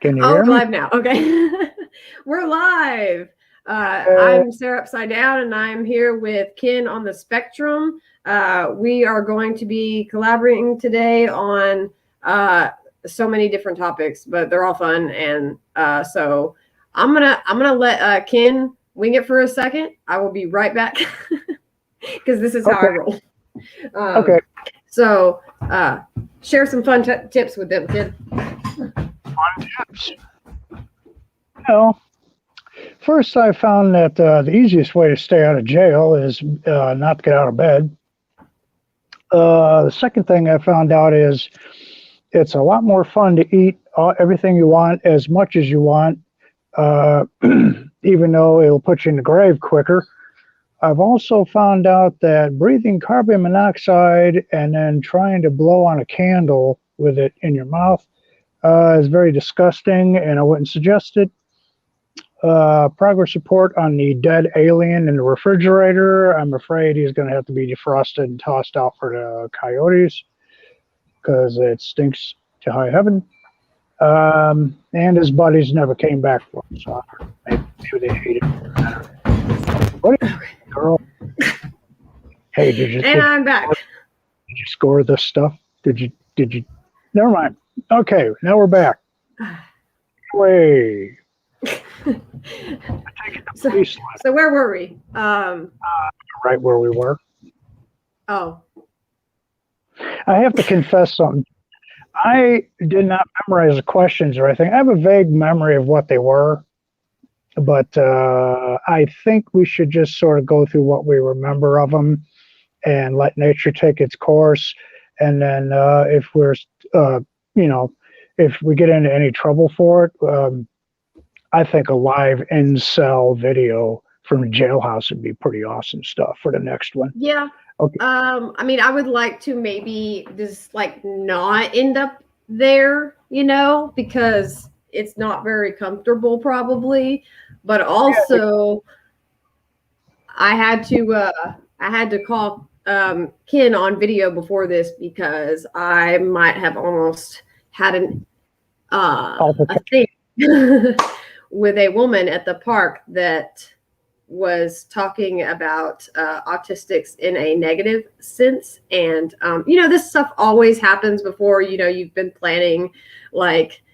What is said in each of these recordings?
Can you Oh, hear we're me? live now. Okay. We're live. I'm Sarah Upsidedown, and I'm here with Ken on the spectrum. We are going to be collaborating today on so many different topics, but they're all fun. And so I'm gonna let Ken wing it for a second. I will be right back because this is how I roll. Okay. So share some fun tips with them, Ken. Fun tips. Well, first I found that the easiest way to stay out of jail is not to get out of bed. The second thing I found out is it's a lot more fun to eat everything you want as much as you want, even though it'll put you in the grave quicker. I've also found out that breathing carbon monoxide and then trying to blow on a candle with it in your mouth is very disgusting, and I wouldn't suggest it. Progress report on the dead alien in the refrigerator. I'm afraid he's going to have to be defrosted and tossed out for the coyotes because it stinks to high heaven. And his buddies never came back for him, so maybe they hate it. What is it, girl? Hey, I'm back. Did you score this stuff? Did you? Never mind. Okay, now we're back. Way. So where were we? Right where we were. Oh. I have to confess something. I did not memorize the questions or anything. I have a vague memory of what they were, but I think we should just sort of go through what we remember of them and let nature take its course. And then if we're, if we get into any trouble for it, I think a live in-cell video from a jailhouse would be pretty awesome stuff for the next one. Yeah. Okay. I mean, I would like to maybe just like not end up there, because it's not very comfortable probably, but also I had to call Ken on video before this because I might have almost had a thing with a woman at the park that was talking about autistics in a negative sense. And, this stuff always happens before, you've been planning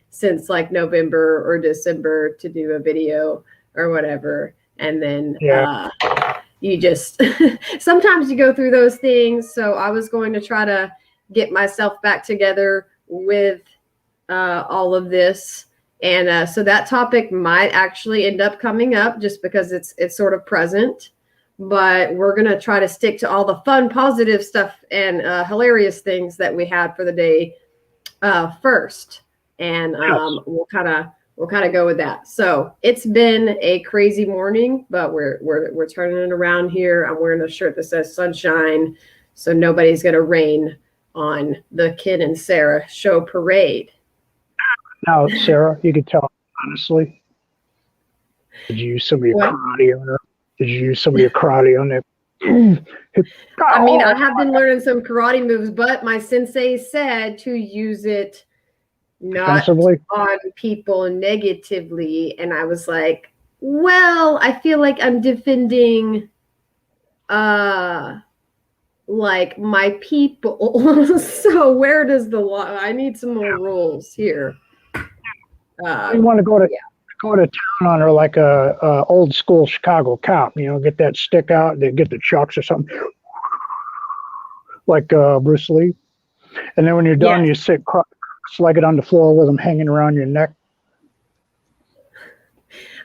since November or December to do a video or whatever. And then you just, sometimes you go through those things. So I was going to try to get myself back together with all of this. And so that topic might actually end up coming up just because it's sort of present, but we're going to try to stick to all the fun, positive stuff and hilarious things that we had for the day first. And we'll kind of go with that. So it's been a crazy morning, but we're turning it around here. I'm wearing a shirt that says sunshine, so nobody's going to rain on the Ken and Sarah show parade. Now, Sarah, you could tell honestly. Did you use some of your karate on her? Did you use some of your karate on that? I mean, I have been learning some karate moves, but my sensei said to use it not on people negatively. And I was like, well, I feel like I'm defending my people. So where does the law? I need some more rules here. You want to go to town on her like a old school Chicago cop, get that stick out, they get the chucks or something, like Bruce Lee. And then when you're done, you sit cross-legged on the floor with them hanging around your neck.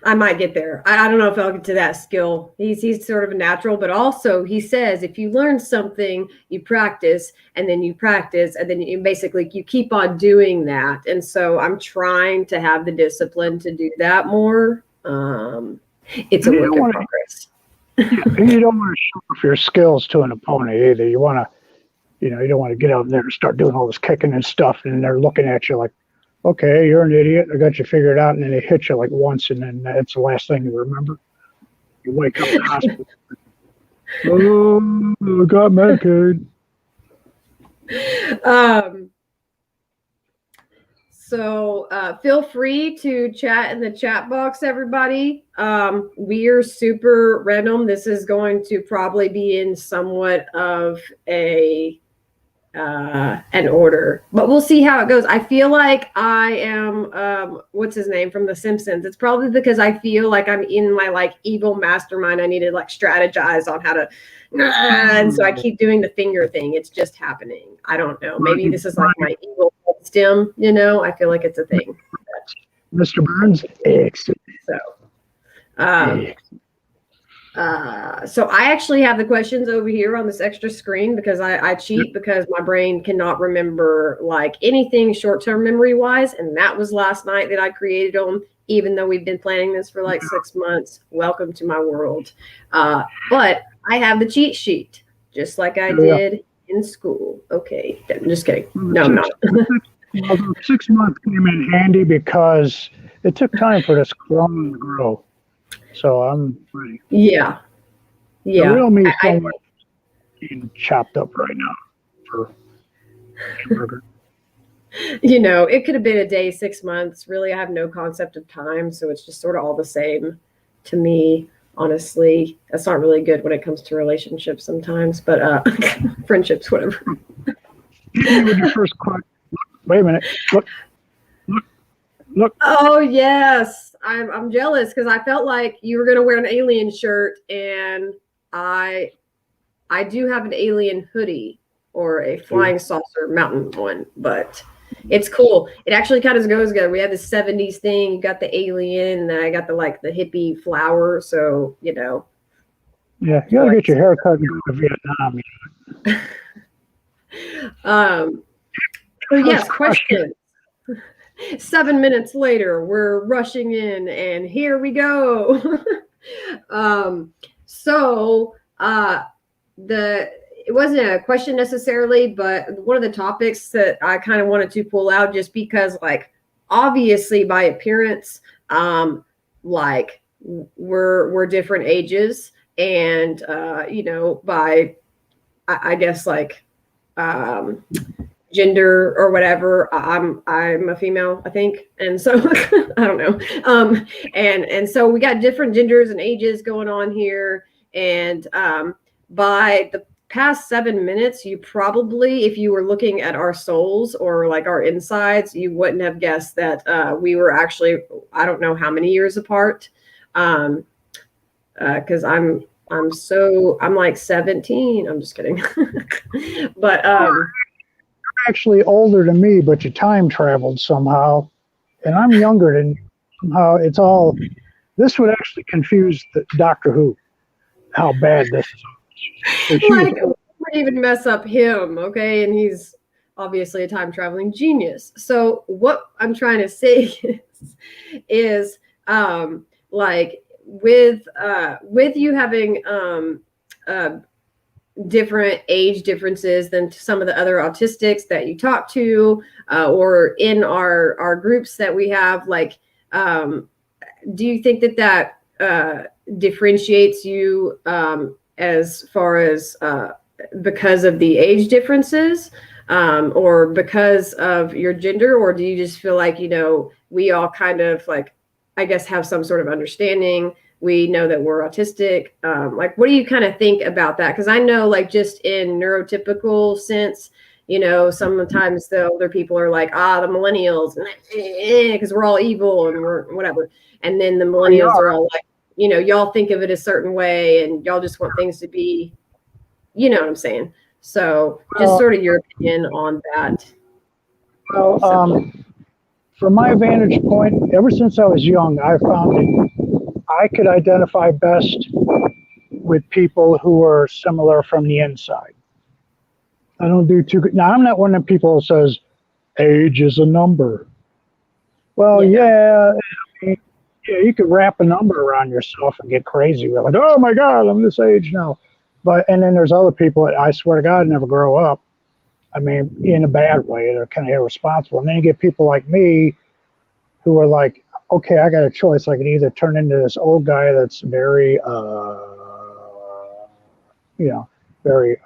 I might get there. I don't know if I'll get to that skill. He's sort of a natural, but also he says if you learn something, you practice, and then you practice, and then you keep on doing that. And so I'm trying to have the discipline to do that more. It's a work in progress. You don't want to show off your skills to an opponent either. You want to, you don't want to get out there and start doing all this kicking and stuff, and they're looking at you like, okay, you're an idiot. I got you figured out, and then they hit you like once, and then that's the last thing you remember. You wake up in the hospital. Oh, I got Medicaid. So feel free to chat in the chat box, everybody. We are super random. This is going to probably be in somewhat of an order, but we'll see how it goes. I feel like I am what's his name from The Simpsons. It's probably because I feel like I'm in my like evil mastermind. I need to like strategize on how to, and so I keep doing the finger thing. It's just happening. I don't know. Maybe this is like my evil stem. You know, I feel like it's a thing. Mr. Burns, excellent. So, so I actually have the questions over here on this extra screen because I cheat because my brain cannot remember like anything short-term memory wise. And that was last night that I created them, even though we've been planning this for like 6 months. Welcome to my world. But I have the cheat sheet just like I did in school. Okay. I'm just kidding. No, I'm not. Well, 6 months came in handy because it took time for this clone to grow. So I'm ready. Yeah. The real me is being chopped up right now for hamburger. You know, it could have been a day, 6 months. Really, I have no concept of time, so it's just sort of all the same to me. Honestly, that's not really good when it comes to relationships sometimes, but friendships, whatever. With your first question. Wait a minute. Look. Oh yes, I'm jealous because I felt like you were gonna wear an alien shirt, and I do have an alien hoodie or a flying saucer mountain one, but it's cool. It actually kind of goes together. We have the 70s thing. You got the alien, and then I got the like the hippie flower. So you know. Yeah, you gotta get your hair cut and go to Vietnam. So yes, questions. 7 minutes later, we're rushing in, and here we go. It wasn't a question necessarily, but one of the topics that I kind of wanted to pull out, just because, like, obviously by appearance, like we're different ages, and you know, by I guess like gender or whatever, I'm a female, I think, and so I don't know, and so we got different genders and ages going on here, and by the past 7 minutes, you probably, if you were looking at our souls or like our insides, you wouldn't have guessed that we were actually, I don't know how many years apart, because I'm like 17. I'm just kidding. But actually older than me, but you time traveled somehow, and I'm younger than you. Somehow it's all, this would actually confuse the Doctor Who, how bad this is. Like, we would even mess up him, okay? And he's obviously a time traveling genius. So what I'm trying to say is like with you having different age differences than some of the other autistics that you talk to, or in our groups that we have, like, do you think that differentiates you as far as because of the age differences, or because of your gender, or do you just feel like, you know, we all kind of like, I guess, have some sort of understanding? We know that we're autistic. Like, what do you kind of think about that? Because I know, like, just in neurotypical sense, you know, sometimes the older people are like, the millennials, because we're all evil and we're whatever. And then the millennials are all like, you know, y'all think of it a certain way and y'all just want things to be, you know what I'm saying? So just sort of your opinion on that. Well, from my vantage point, ever since I was young, I found that I could identify best with people who are similar from the inside. I don't do too good. Now, I'm not one of the people who says age is a number. Well, yeah, I mean, yeah, you could wrap a number around yourself and get crazy. We're like, oh my God, I'm this age now. And then there's other people that I swear to God never grow up. I mean, in a bad way. They're kind of irresponsible. And then you get people like me who are like, okay, I got a choice. I can either turn into this old guy that's very, you know, very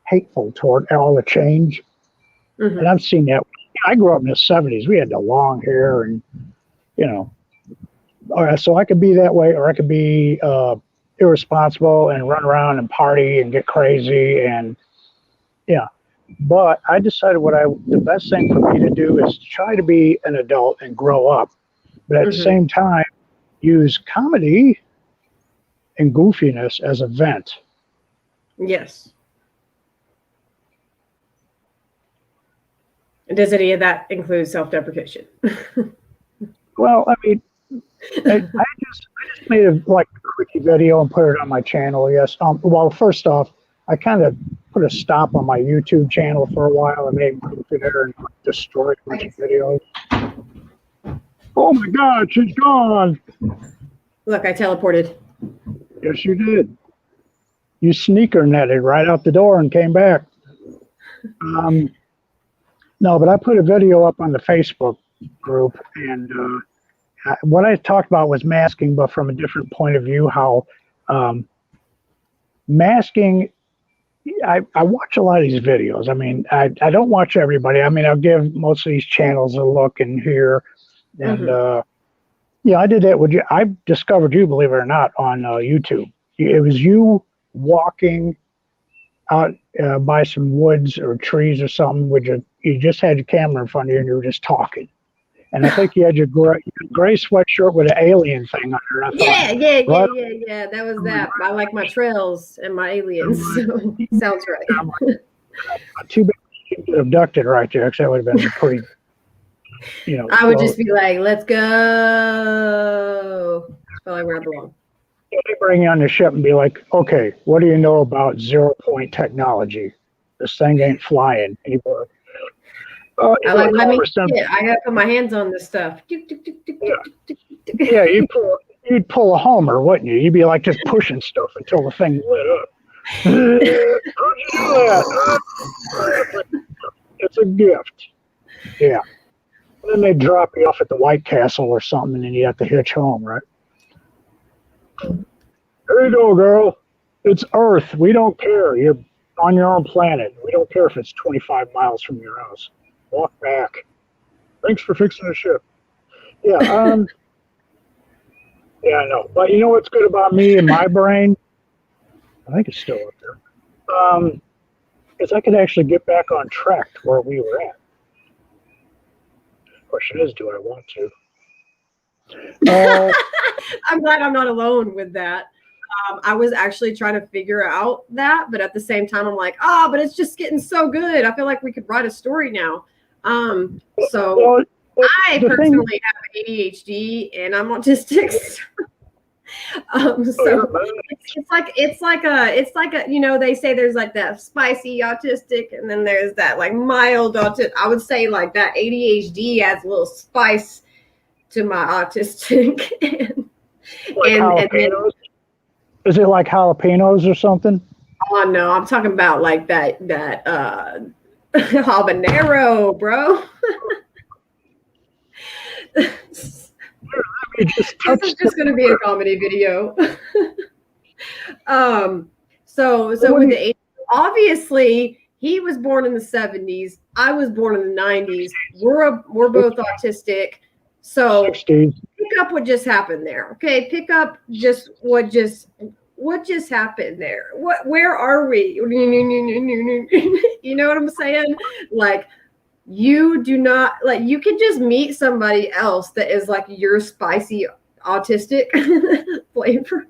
hateful toward all the change. Mm-hmm. And I've seen that with I grew up in the 70s. We had the long hair and, all right, so I could be that way, or I could be irresponsible and run around and party and get crazy. And yeah, but I decided the best thing for me to do is try to be an adult and grow up, but at the same time, use comedy and goofiness as a vent. Yes. And does any of that include self-deprecation? Well, I mean, I just made a quickie video and put it on my channel. Yes. Well, first off, I kind of put a stop on my YouTube channel for a while. I made goofy there and destroyed a bunch of videos. Oh my God, she's gone. Look, I teleported. Yes, you did. You sneaker netted right out the door and came back. No, but I put a video up on the Facebook group, and what I talked about was masking, but from a different point of view, how masking, I watch a lot of these videos. I mean, I don't watch everybody. I mean, I'll give most of these channels a look and hear. And yeah, I did that with you. I discovered you, believe it or not, on YouTube. It was you walking out by some woods or trees or something with you just had your camera in front of you and you were just talking. And I think you had your gray sweatshirt with an alien thing under it. Yeah. That was that. I like my trails and my aliens. So sounds right. Too bad you didn't get abducted right there, because that would have been pretty, I would just be like, let's go. That's probably where I belong. They bring you on the ship and be like, okay, what do you know about 0-point technology? This thing ain't flying anymore. I gotta put my hands on this stuff. Yeah, you'd pull a Homer, wouldn't you? You'd be like just pushing stuff until the thing lit up. How'd you do that? It's a gift. Yeah. And then they drop you off at the White Castle or something, and then you have to hitch home, right? There you go, girl. It's Earth. We don't care. You're on your own planet. We don't care if it's 25 miles from your house. Walk back. Thanks for fixing the ship. Yeah, yeah, I know. But you know what's good about me and my brain? I think it's still up there. Is I could actually get back on track to where we were at. The question is, do I want to? I'm glad I'm not alone with that. I was actually trying to figure out that, but at the same time, I'm like, but it's just getting so good. I feel like we could write a story now. I personally have ADHD and I'm autistic. So it's like a they say there's like that spicy autistic and then there's that like mild autistic. I would say like that ADHD adds a little spice to my autistic. and is it like jalapenos or something? Oh no, I'm talking about like that habanero, bro. This is just going to be a comedy video. So with the obviously he was born in the 70s. I was born in the 90s. We're both autistic. So 60s. Pick up what just happened there. Okay, pick up just what just happened there. Where are we? You know what I'm saying? Like, you do not, like, you can just meet somebody else that is like your spicy autistic flavor.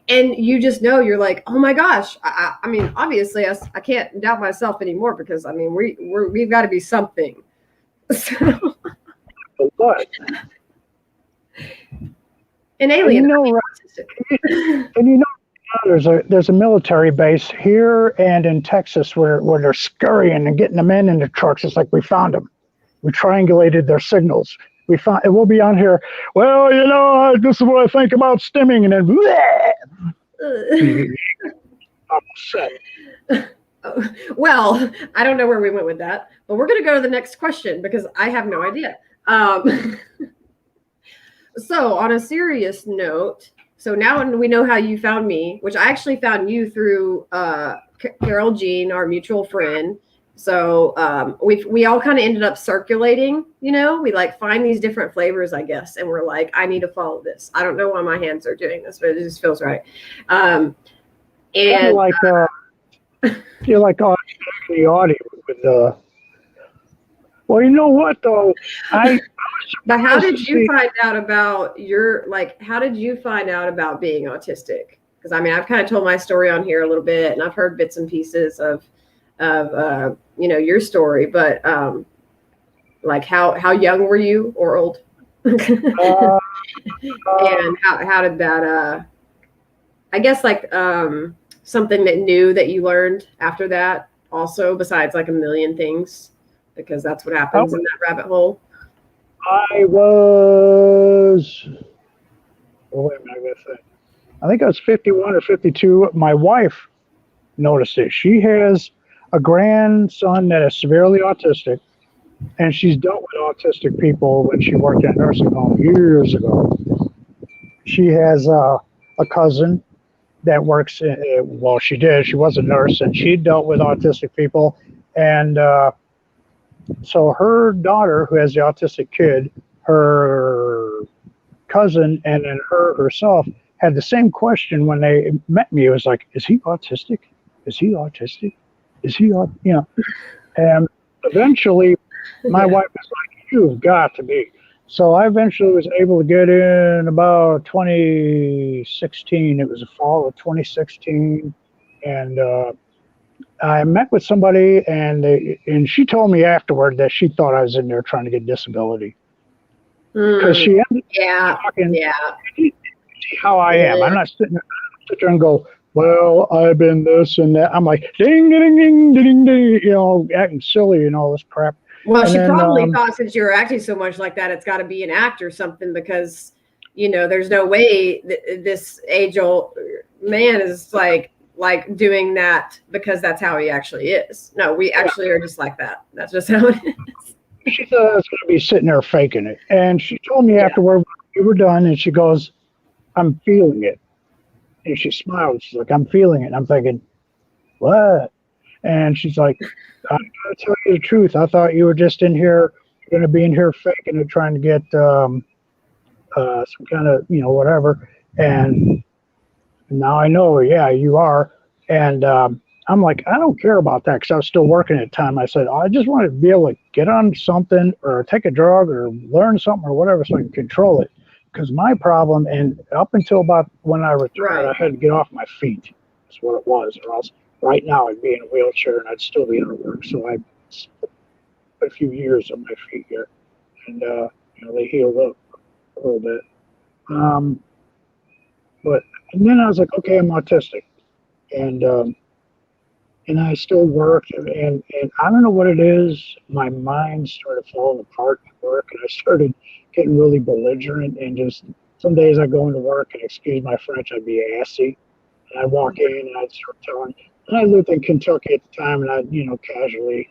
And you just know, you're like, oh my gosh. I mean, obviously I can't doubt myself anymore, because I mean, we've got to be something. So. What? An alien. And there's a military base here and in Texas where they're scurrying and getting the men in the trucks. It's like, we found them. We triangulated their signals. We found, and we'll be on here. Well, this is what I think about stimming, and then I'm upset. Well, I don't know where we went with that, but we're going to go to the next question because I have no idea. So on a serious note, so now we know how you found me, which I actually found you through Carol Jean, our mutual friend. So we all kind of ended up circulating, we like find these different flavors, I guess. And we're like, I need to follow this. I don't know why my hands are doing this, but it just feels right. And you're like the audio with well, you know what though? But how did you find out about how did you find out about being autistic? Because I mean, I've kind of told my story on here a little bit, and I've heard bits and pieces of your story, but like how young were you, or old? And how did that I guess like something that new that you learned after that also, besides like a million things, because that's what happens in that rabbit hole. I was, wait a minute, I think I was 51 or 52. My wife noticed it. She has a grandson that is severely autistic, and she's dealt with autistic people when she worked in a nursing home years ago. She has a cousin that works, she was a nurse, and she dealt with autistic people. And so her daughter, who has the autistic kid, her cousin, and then herself had the same question when they met me. It was like, is he autistic? Is he autistic? Is he, And eventually my wife was like, you've got to be. So I eventually was able to get in about 2016. It was the fall of 2016. And I met with somebody, and she told me afterward that she thought I was in there trying to get disability. Because she ended up talking, how I am. I'm not sitting there and go, well, I've been this and that. I'm like, ding, ding, ding, ding, ding, acting silly and all this crap. Well, she probably thought, since you were acting so much like that, it's got to be an act or something, because, there's no way this age-old man is like doing that because that's how he actually is. No, we actually are just like that. That's just how it is. She thought I was going to be sitting there faking it. And she told me afterward, we were done, and she goes, I'm feeling it. And she smiled. She's like, I'm feeling it. And I'm thinking, what? And she's like, I'm going to tell you the truth. I thought you were just in here, you're going to be in here faking it, trying to get some kind of, whatever. And now I know, yeah, you are. And I'm like, I don't care about that, because I was still working at the time. I said, I just want to be able to get on something or take a drug or learn something or whatever so I can control it. Because my problem, and up until about when I retired, I had to get off my feet. That's what it was. Or else right now I'd be in a wheelchair and I'd still be out of work. So I put a few years on my feet here. And, they healed up a little bit. And then I was like, okay, I'm autistic. And I still worked, and I don't know what it is. My mind started falling apart at work, and I started getting really belligerent. And just some days I go into work, and excuse my French, I'd be assy. And I'd walk in, and I'd start telling. And I lived in Kentucky at the time, and I'd casually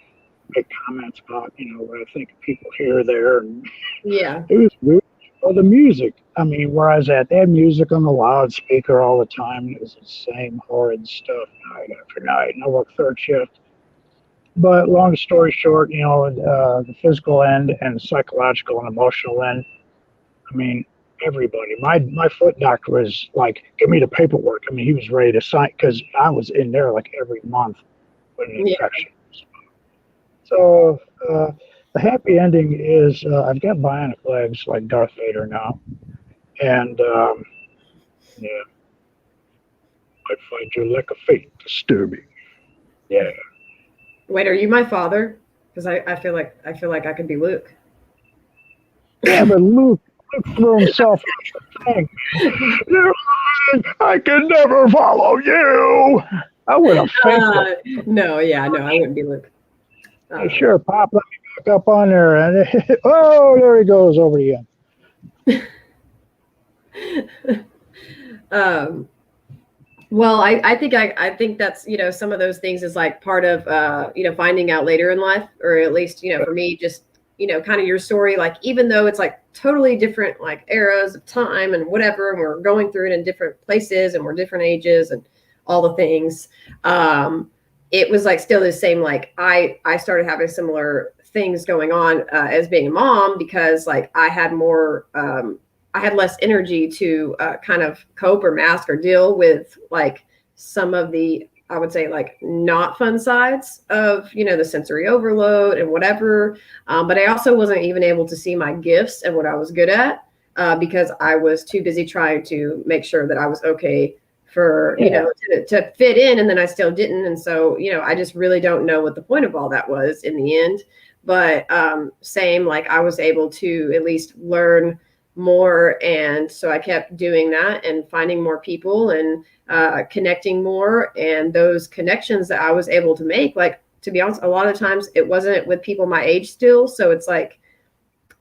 make comments about what I think of people here or there. And it was weird. Well, the music. I mean, where I was at, they had music on the loudspeaker all the time. It was the same horrid stuff night after night. And I worked third shift. But long story short, the physical end and the psychological and emotional end. I mean, everybody. My foot doctor was like, give me the paperwork. I mean, he was ready to sign, because I was in there like every month with an infection. So the happy ending is I've got bionic legs like Darth Vader now. And, I find your lack of faith disturbing. Yeah. Wait, are you my father? Because I feel like I could be Luke. Yeah, but Luke threw himself in the thing. I can never follow you. I would have faked it. No, I wouldn't be Luke. Hey, sure, Pop, let me back up on there. And there he goes over again. Well, I think that's, some of those things is like part of, finding out later in life, or at least, for me, just, kind of your story, like, even though it's like totally different, like eras of time and whatever, and we're going through it in different places and we're different ages and all the things. it was like still the same. Like I started having similar things going on as being a mom, because like I had more, I had less energy to kind of cope or mask or deal with like some of the, I would say, like not fun sides of, you know, the sensory overload and whatever. But I also wasn't even able to see my gifts and what I was good at, because I was too busy trying to make sure that I was okay for, you know, to fit in, and then I still didn't. And so, you know, I just really don't know what the point of all that was in the end. But same, like I was able to at least learn more, and so I kept doing that and finding more people and connecting more. And those connections that I was able to make, like, to be honest, a lot of times it wasn't with people my age still. So it's like,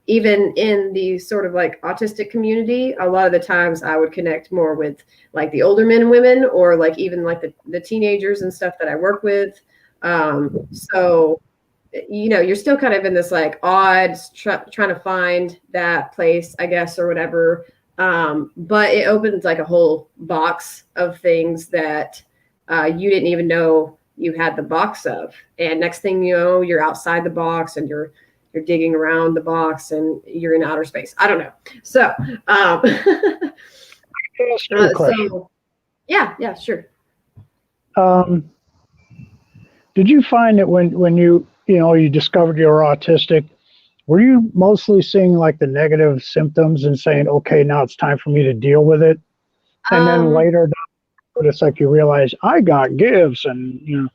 even in the sort of like autistic community, a lot of the times I would connect more with like the older men and women, or like even like the teenagers and stuff that I work with. So, you know, you're still kind of in this like odd trying to find that place, I guess, or whatever. But it opens like a whole box of things that you didn't even know you had the box of. And next thing you know, you're outside the box, and you're digging around the box, and you're in outer space. I don't know. So, so yeah, sure. Did you find that when you discovered you were autistic, were you mostly seeing like the negative symptoms and saying, okay, now it's time for me to deal with it? And then later, it's like you realize I got gifts, and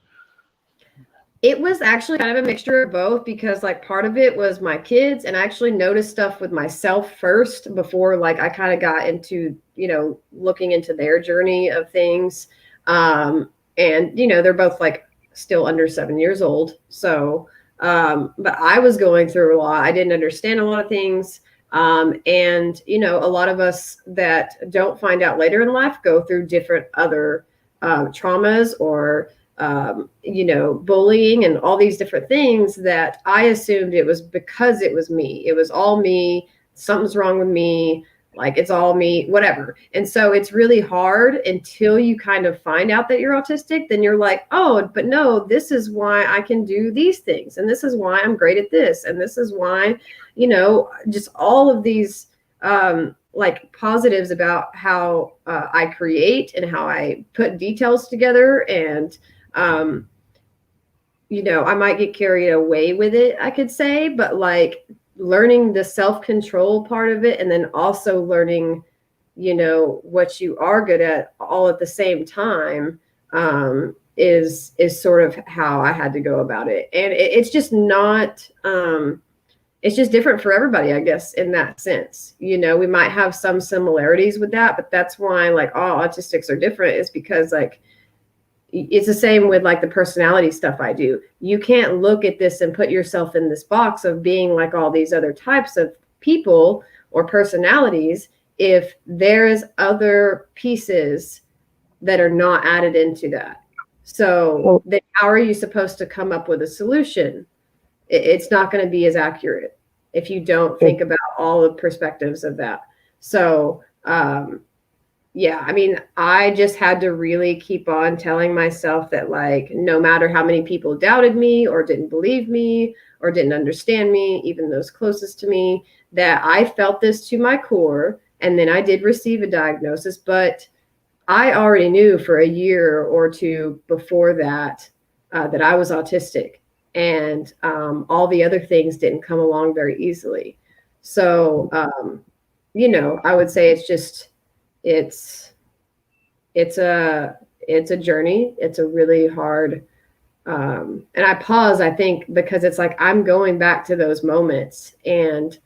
It was actually kind of a mixture of both, because like part of it was my kids, and I actually noticed stuff with myself first before like I kind of got into, you know, looking into their journey of things. And you know, they're both like still under 7 years old. So, but I was going through a lot. I didn't understand a lot of things. And you know, a lot of us that don't find out later in life go through different other traumas, or you know, bullying and all these different things that I assumed it was because it was me. It was all me. Something's wrong with me. Like it's all me, whatever. And so it's really hard until you kind of find out that you're autistic. Then you're like, oh, but no, this is why I can do these things. And this is why I'm great at this. And this is why, you know, just all of these like positives about how I create and how I put details together. And you know, I might get carried away with it, I could say, but like learning the self-control part of it, and then also learning, you know, what you are good at all at the same time, is sort of how I had to go about it. And it's just not, it's just different for everybody, I guess, in that sense. You know, we might have some similarities with that, but that's why like all autistics are different, is because like, it's the same with like the personality stuff I do. You can't look at this and put yourself in this box of being like all these other types of people or personalities if there's other pieces that are not added into that. So then how are you supposed to come up with a solution? It's not going to be as accurate if you don't think about all the perspectives of that. So, yeah, I mean, I just had to really keep on telling myself that, like, no matter how many people doubted me or didn't believe me or didn't understand me, even those closest to me, that I felt this to my core. And then I did receive a diagnosis, but I already knew for a year or two before that that I was autistic, and all the other things didn't come along very easily. So, you know, I would say it's just, it's a journey. It's a really hard, and I pause, I think, because it's like I'm going back to those moments, and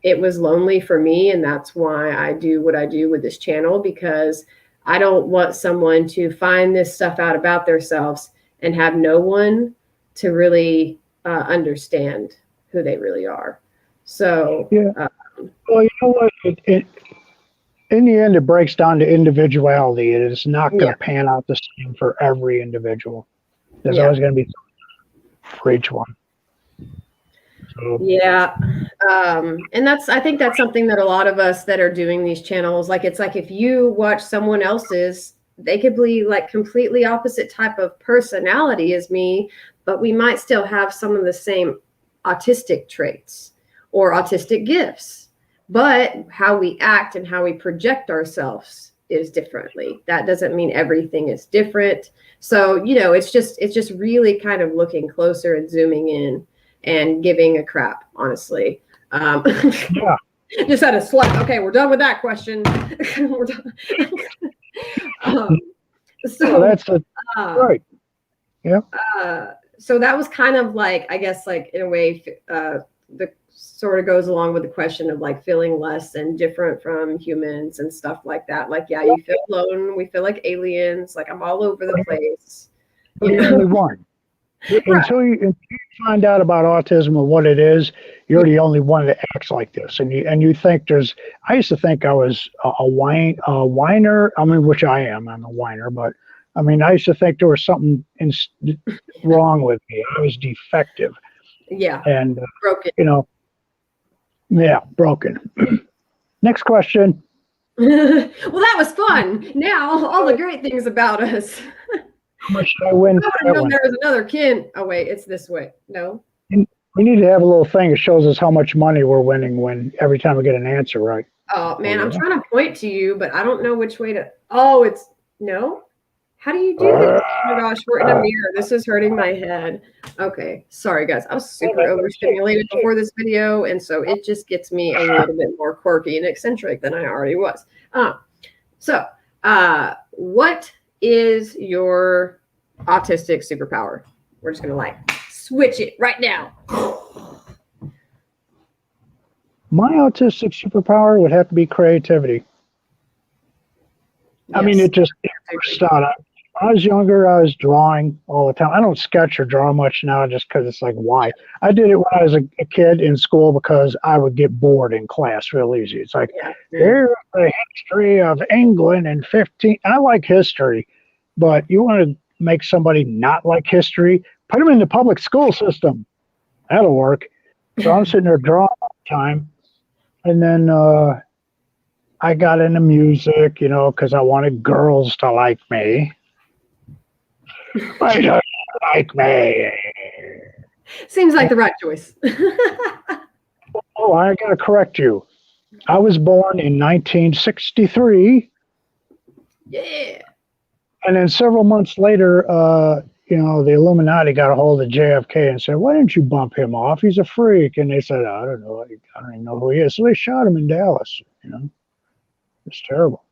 it was lonely for me, and that's why I do what I do with this channel, because I don't want someone to find this stuff out about themselves and have no one to really understand who they really are. So yeah. Well, you know what? In the end, it breaks down to individuality. It is not going to pan out the same for every individual. There's always going to be for each one. So. Yeah. And I think that's something that a lot of us that are doing these channels, like, it's like if you watch someone else's, they could be like completely opposite type of personality as me, but we might still have some of the same autistic traits or autistic gifts. But how we act and how we project ourselves is differently. That doesn't mean everything is different. So, you know, it's just really kind of looking closer and zooming in and giving a crap, honestly. Yeah. Just had a slap. Okay, we're done with that question. We're done. So that's right. Yeah. So that was kind of like, I guess, like in a way, the sort of goes along with the question of like feeling less and different from humans and stuff like that. Like, yeah, you feel alone. We feel like aliens. Like I'm all over the place. You're the only one. Until you find out about autism and what it is, you're the only one that acts like this. And you think there's. I used to think I was a whiner. I mean, which I am. I'm a whiner, but I mean, I used to think there was something wrong with me. I was defective. Yeah. And broken. You know. Yeah, broken. Next question. Well, that was fun. Now, all the great things about us. How much did I win? I know there was another kin. Oh, wait, it's this way. No. We need to have a little thing that shows us how much money we're winning every time we get an answer right. Oh, man, I'm trying to point to you, but I don't know which way to. Oh, it's no. How do you do this? Oh my gosh, we're in a mirror. This is hurting my head. Okay, sorry guys. I was super overstimulated before this video, and so it just gets me a little bit more quirky and eccentric than I already was. So, what is your autistic superpower? We're just gonna like switch it right now. My autistic superpower would have to be creativity. Yes. I mean, it started. When I was younger, I was drawing all the time. I don't sketch or draw much now just because it's like, why? I did it when I was a kid in school because I would get bored in class real easy. It's like, here's the history of England in 15. I like history, but you want to make somebody not like history, put them in the public school system. That'll work. So I'm sitting there drawing all the time. And then I got into music, you know, because I wanted girls to like me. Why don't you like me? Seems like the right choice. Oh, I got to correct you. I was born in 1963. Yeah. And then several months later, you know, the Illuminati got a hold of JFK and said, why didn't you bump him off? He's a freak. And they said, I don't know. I don't even know who he is. So they shot him in Dallas, you know. It's terrible.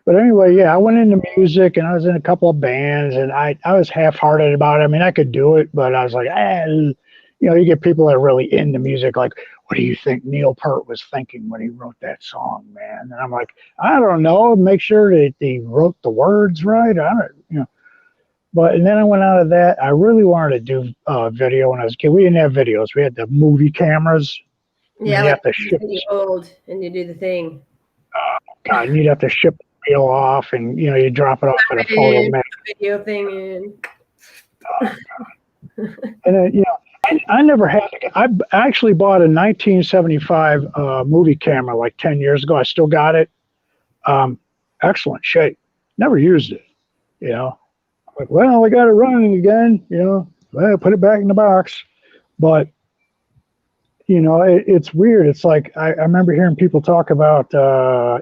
But anyway, yeah, I went into music and I was in a couple of bands and I was half-hearted about it. I mean, I could do it, but I was like, you know, you get people that are really into music, like, what do you think Neil Peart was thinking when he wrote that song, man? And I'm like, I don't know, make sure that he wrote the words right. I don't, you know. But and then I went out of that. I really wanted to do video when I was a kid. We didn't have videos. We had the movie cameras. Yeah, like you old and you do the thing. God, and you'd have to ship the reel off, and you know you drop it off at a photo man. Video thing in. And then, you know, I never had. I actually bought a 1975 movie camera like 10 years ago. I still got it. Excellent shape. Never used it. You know, I'm like, well, I got it running again. You know, well, put it back in the box. But you know, it's weird. It's like I remember hearing people talk about,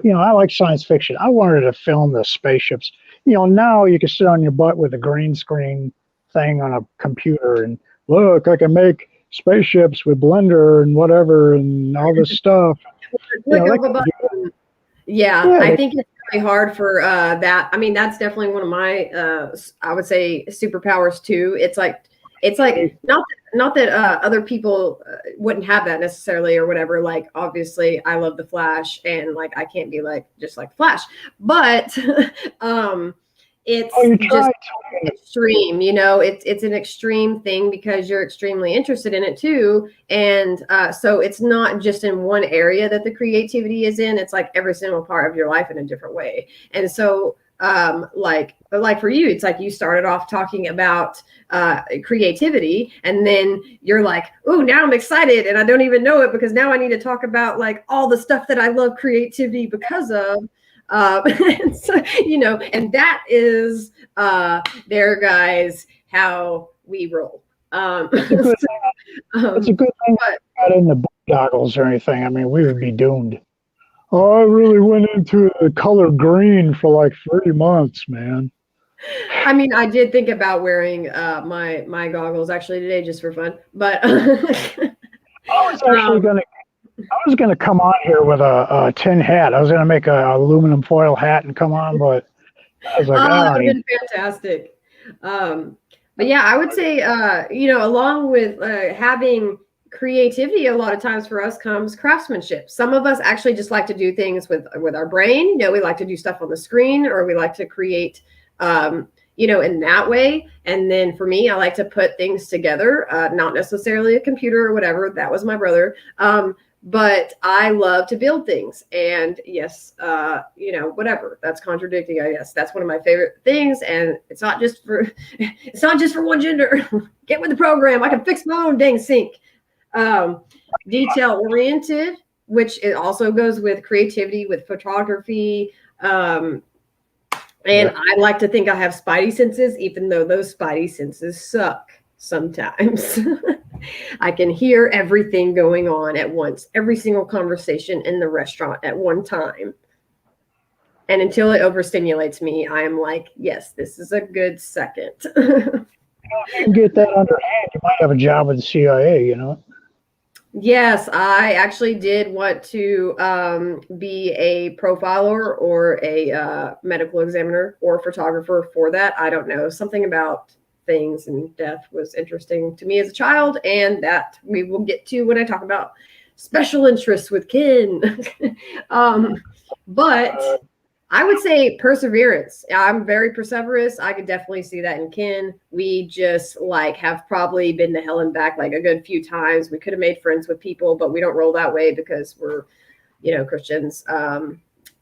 you know, I like science fiction. I wanted to film the spaceships. You know, now you can sit on your butt with a green screen thing on a computer and look, I can make spaceships with Blender and whatever and all this stuff. You know, yeah, I think it's really hard for that. I mean, that's definitely one of my, I would say, superpowers too. It's like not that other people wouldn't have that necessarily or whatever. Like, obviously I love the Flash and like, I can't be like, just like Flash, but it's just extreme, you know, it's an extreme thing because you're extremely interested in it too. And so it's not just in one area that the creativity is in, it's like every single part of your life in a different way. And so like for you, it's like you started off talking about creativity and then you're like, oh, now I'm excited and I don't even know it because now I need to talk about like all the stuff that I love creativity because of. And so, and that is there, guys, how we roll. It's a good it's a good thing but not in the goggles or anything. I mean, we would be doomed. Oh, I really went into the color green for like 3 months, man. I mean, I did think about wearing my goggles actually today just for fun, but I was actually gonna I was gonna come on here with a tin hat. I was gonna make a aluminum foil hat and come on, but I was like, I that don't would need. have been fantastic. But yeah, I would say, along with having creativity, a lot of times for us comes craftsmanship. Some of us actually just like to do things with our brain. We like to do stuff on the screen, or we like to create, in that way. And then for me, I like to put things together, not necessarily a computer or whatever. That was my brother. But I love to build things. And yes, whatever. That's contradicting, I guess. That's one of my favorite things. And it's not just for one gender. Get with the program. I can fix my own dang sink. Detail oriented, which it also goes with creativity, with photography. And I like to think I have spidey senses, even though those spidey senses suck sometimes. I can hear everything going on at once, every single conversation in the restaurant at one time. And until it overstimulates me, I am like, yes, this is a good second. If you can get that underhand, you might have a job with the CIA. Yes, I actually did want to be a profiler or a medical examiner or photographer for that. I don't know. Something about things and death was interesting to me as a child, and that we will get to when I talk about special interests with Ken. But I would say perseverance. I'm very perseverous. I could definitely see that in Ken. We just have probably been to hell and back like a good few times. We could have made friends with people, but we don't roll that way because we're, Christians.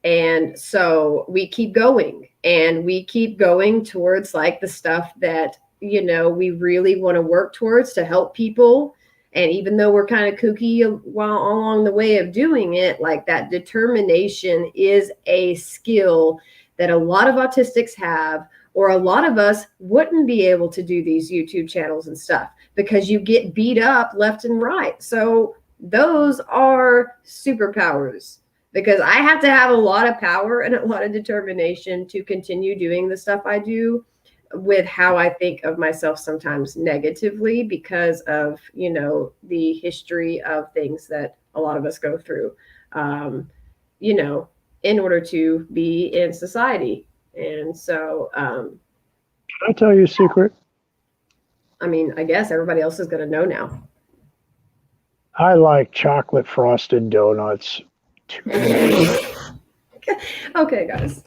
And so we keep going, and we keep going towards the stuff that, we really want to work towards to help people. And even though we're kind of kooky while along the way of doing it, that determination is a skill that a lot of autistics have, or a lot of us wouldn't be able to do these YouTube channels and stuff because you get beat up left and right. So those are superpowers, because I have to have a lot of power and a lot of determination to continue doing the stuff I do, with how I think of myself sometimes negatively because of, the history of things that a lot of us go through, in order to be in society. And so, Can I tell you a secret? I mean, I guess everybody else is going to know now. I like chocolate frosted donuts. Okay, guys.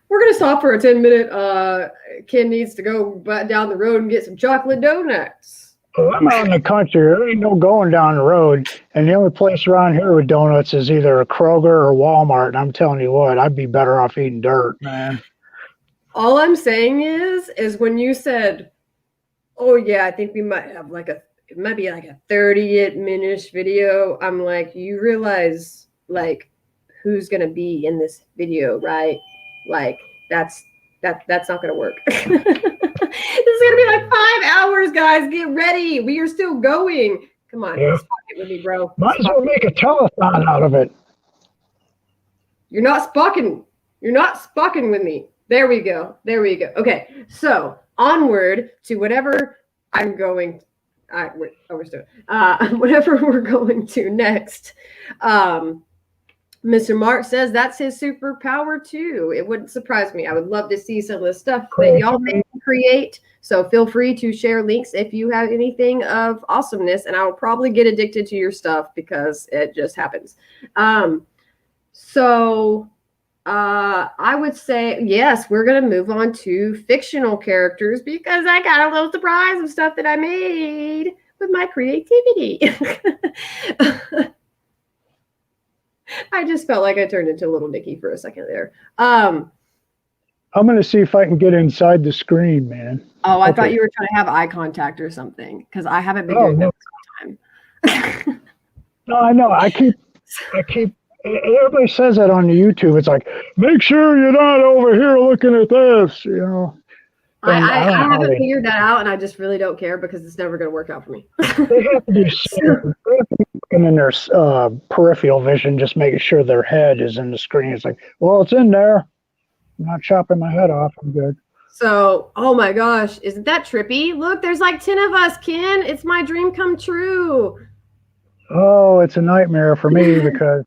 We're going to stop for a 10-minute. Ken needs to go down the road and get some chocolate donuts. Well, I'm out in the country. There ain't no going down the road. And the only place around here with donuts is either a Kroger or Walmart. And I'm telling you what, I'd be better off eating dirt, man. All I'm saying is when you said, oh, yeah, I think we might have it might be like a 30-minute video. I'm like, you realize who's going to be in this video, right? That's not going to work. This is going to be 5 hours, guys. Get ready. We are still going. Come on. Yeah. Just pocket with me, bro. Might as well make a telethon out of it. You're not spocking. You're not spocking with me. There we go. Okay. So onward to whatever I'm going. We're still whatever we're going to next. Mr. Mark says that's his superpower too. It wouldn't surprise me. I would love to see some of the stuff that y'all may create. So feel free to share links if you have anything of awesomeness, and I will probably get addicted to your stuff because it just happens. So I would say, yes, we're going to move on to fictional characters because I got a little surprise of stuff that I made with my creativity. I just felt like I turned into Little Nicky for a second there. I'm going to see if I can get inside the screen, man. Oh, I thought you were trying to have eye contact or something, because I haven't been doing that for some time. No, I know. I keep Everybody says that on the YouTube. It's like, make sure you're not over here looking at this, you know. And I I don't know how haven't figured that out, and I just really don't care because it's never going to work out for me. they have to be So, seeing, they have to be looking in their peripheral vision, just making sure their head is in the screen. It's like, well, it's in there. I'm not chopping my head off. I'm good. so, oh my gosh, isn't that trippy? Look, there's like 10 of us, Ken. It's my dream come true. Oh, it's a nightmare for me because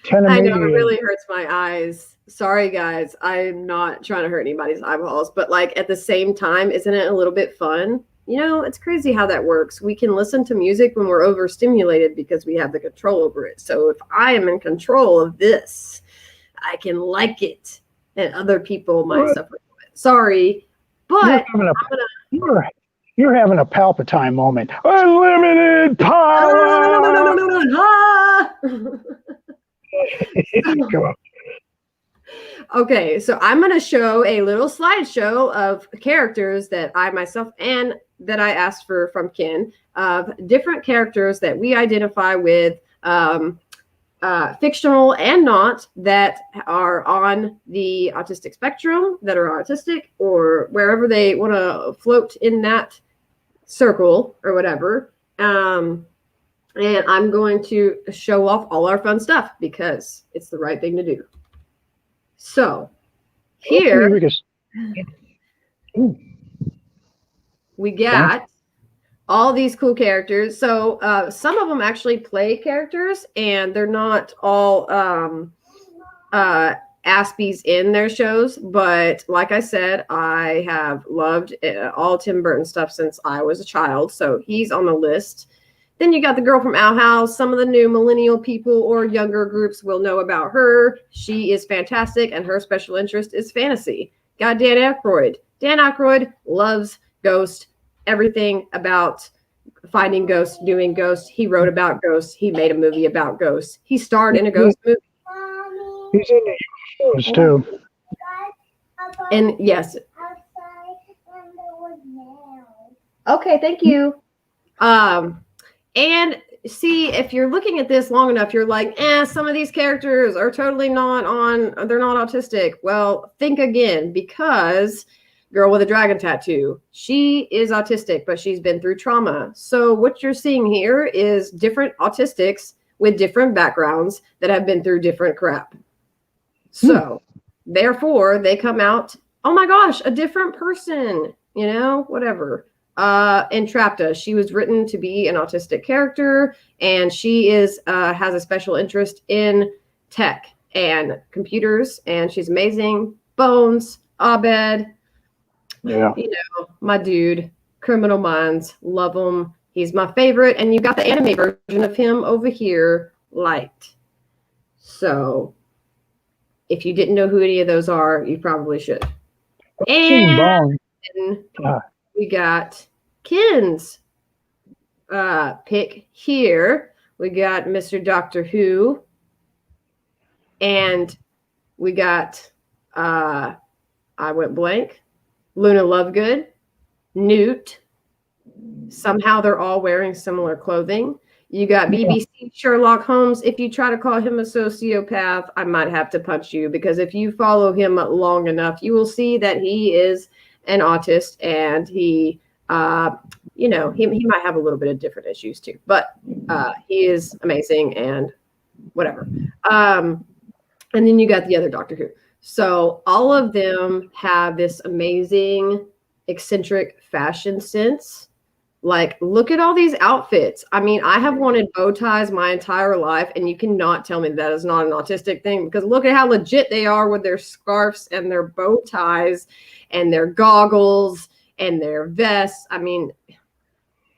10 of I me know it is, really hurts my eyes. Sorry, guys. I'm not trying to hurt anybody's eyeballs, but like at the same time, isn't it a little bit fun? You know, it's crazy how that works. We can listen to music when we're overstimulated because we have the control over it. So if I am in control of this, I can like it, and other people might suffer from it. Sorry, you're but having a, I'm gonna. you're, you're having a Palpatine moment. Unlimited power! Ah! Come on. Okay, so I'm going to show a little slideshow of characters that I myself and that I asked for from Ken of different characters that we identify with, fictional and not, that are on the autistic spectrum, that are autistic, or wherever they want to float in that circle or whatever. And I'm going to show off all our fun stuff because it's the right thing to do. So here we got all these cool characters. So some of them actually play characters, and they're not all Aspies in their shows. But like I said, I have loved all Tim Burton stuff since I was a child. So he's on the list. Then you got the girl from Owl House. Some of the new millennial people or younger groups will know about her. She is fantastic, and her special interest is fantasy. Got Dan Aykroyd. Dan Aykroyd loves Ghost, everything about finding ghosts, doing ghosts. He wrote about ghosts. He made a movie about ghosts. He starred in a ghost movie. He's in the shows too. And yes. Okay, thank you. And see, if you're looking at this long enough, you're like, some of these characters are totally they're not autistic. Well, think again, because girl with a dragon tattoo, she is autistic, but she's been through trauma. So what you're seeing here is different autistics with different backgrounds that have been through different crap. So therefore they come out, oh my gosh, a different person, you know, whatever. Entrapta, she was written to be an autistic character, and she is has a special interest in tech and computers, and she's amazing. Bones, Abed, Yeah, you know, my dude, Criminal Minds, love him. He's my favorite, and you got the anime version of him over here, Light. So if you didn't know who any of those are, you probably should. And we got Ken's pick here. We got Mr. Doctor Who. And we got, I went blank, Luna Lovegood, Newt. Somehow they're all wearing similar clothing. You got BBC Sherlock Holmes. If you try to call him a sociopath, I might have to punch you, because if you follow him long enough, you will see that he is an autist, and he, you know, he might have a little bit of different issues too, but he is amazing and whatever. And then you got the other Doctor Who. So all of them have this amazing, eccentric fashion sense. Like, look at all these outfits. I mean, I have wanted bow ties my entire life, and you cannot tell me that is not an autistic thing, because look at how legit they are with their scarves and their bow ties and their goggles and their vests. I mean,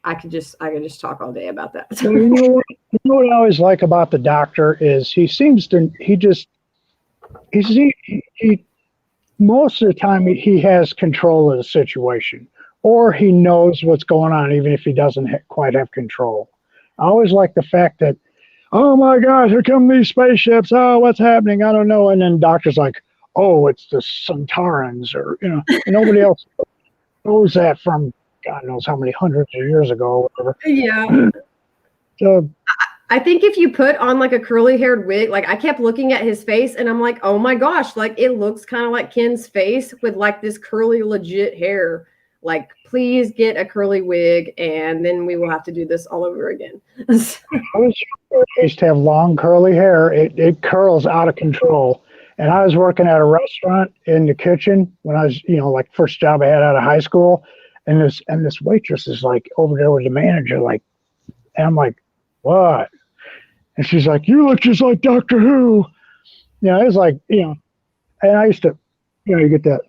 I could just talk all day about that. Well, you know what I always like about the Doctor is he most of the time he has control of the situation, or he knows what's going on, even if he doesn't quite have control. I always like the fact that, oh my gosh, here come these spaceships. Oh, what's happening? I don't know. And then Doctor's like, oh, it's the Centaurans, or, you know, and nobody else knows that from God knows how many hundreds of years ago or whatever. Yeah. So I think if you put on like a curly haired wig, like I kept looking at his face and I'm like, oh my gosh, like it looks kind of like Ken's face with like this curly legit hair. Like, please get a curly wig and then we will have to do this all over again. I used to have long curly hair. It curls out of control. And I was working at a restaurant in the kitchen when I was, like first job I had out of high school. And this waitress is like over there with the manager, like, and I'm like, what? And she's like, you look just like Doctor Who. It was like, and I used to, you get that.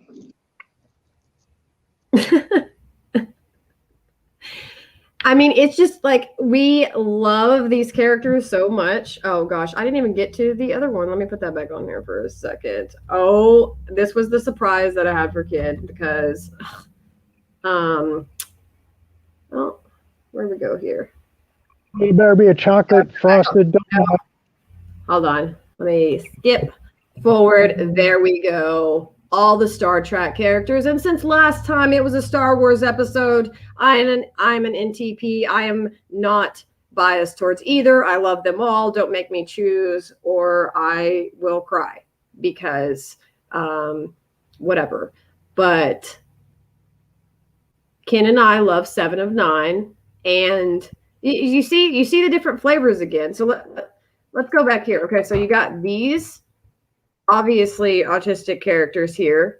I mean, it's just like we love these characters so much. Oh gosh, I didn't even get to the other one. Let me put that back on here for a second. Oh, this was the surprise that I had for Kid because, oh, where do we go here? You better be a chocolate frosted donut. Hold on. Let me skip forward. There we go. All the Star Trek characters. And since last time it was a Star Wars episode, I'm an NTP. I am not biased towards either. I love them all. Don't make me choose or I will cry because whatever. But Ken and I love 7 of 9. And you see the different flavors again. So let's go back here. Okay, so you got these obviously autistic characters here.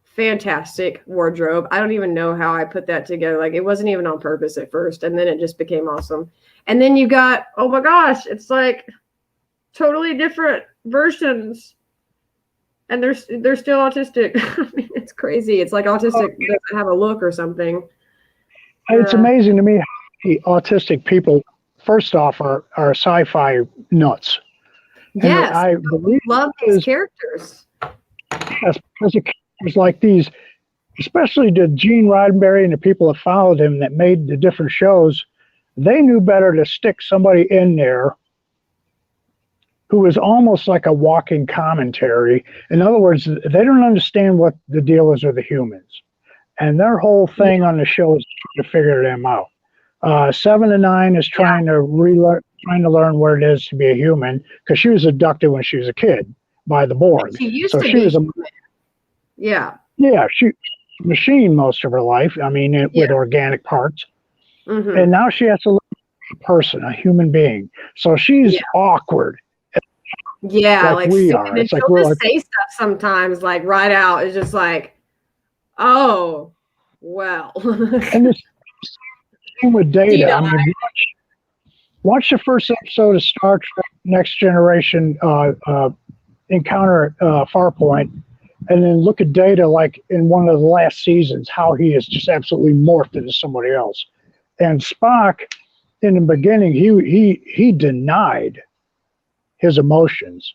Fantastic wardrobe. I don't even know how I put that together. Like it wasn't even on purpose at first, and then it just became awesome. And then you got, oh my gosh, it's like totally different versions, and they're still autistic. I mean, it's crazy. It's like autistic doesn't have a look or something. It's amazing to me how autistic people, first off, are sci-fi nuts. Yes, and I believe love these characters. Yes, because of characters like these, especially the Gene Roddenberry and the people that followed him that made the different shows, they knew better to stick somebody in there who was almost like a walking commentary. In other words, they don't understand what the deal is with the humans. And their whole thing on the show is trying to figure them out. 7 of 9 is trying to learn what it is to be a human because she was abducted when she was a kid by the Borg. She used to be human. Yeah, she machine most of her life. I mean, with organic parts, and now she has to learn a person, a human being. So she's awkward. Yeah, like we are. It's like we're just say stuff sometimes, like right out. It's just like, oh, well. And this thing with Data. I mean, watch the first episode of Star Trek Next Generation Encounter at Farpoint, and then look at Data like in one of the last seasons, how he is just absolutely morphed into somebody else. And Spock, in the beginning, he denied his emotions.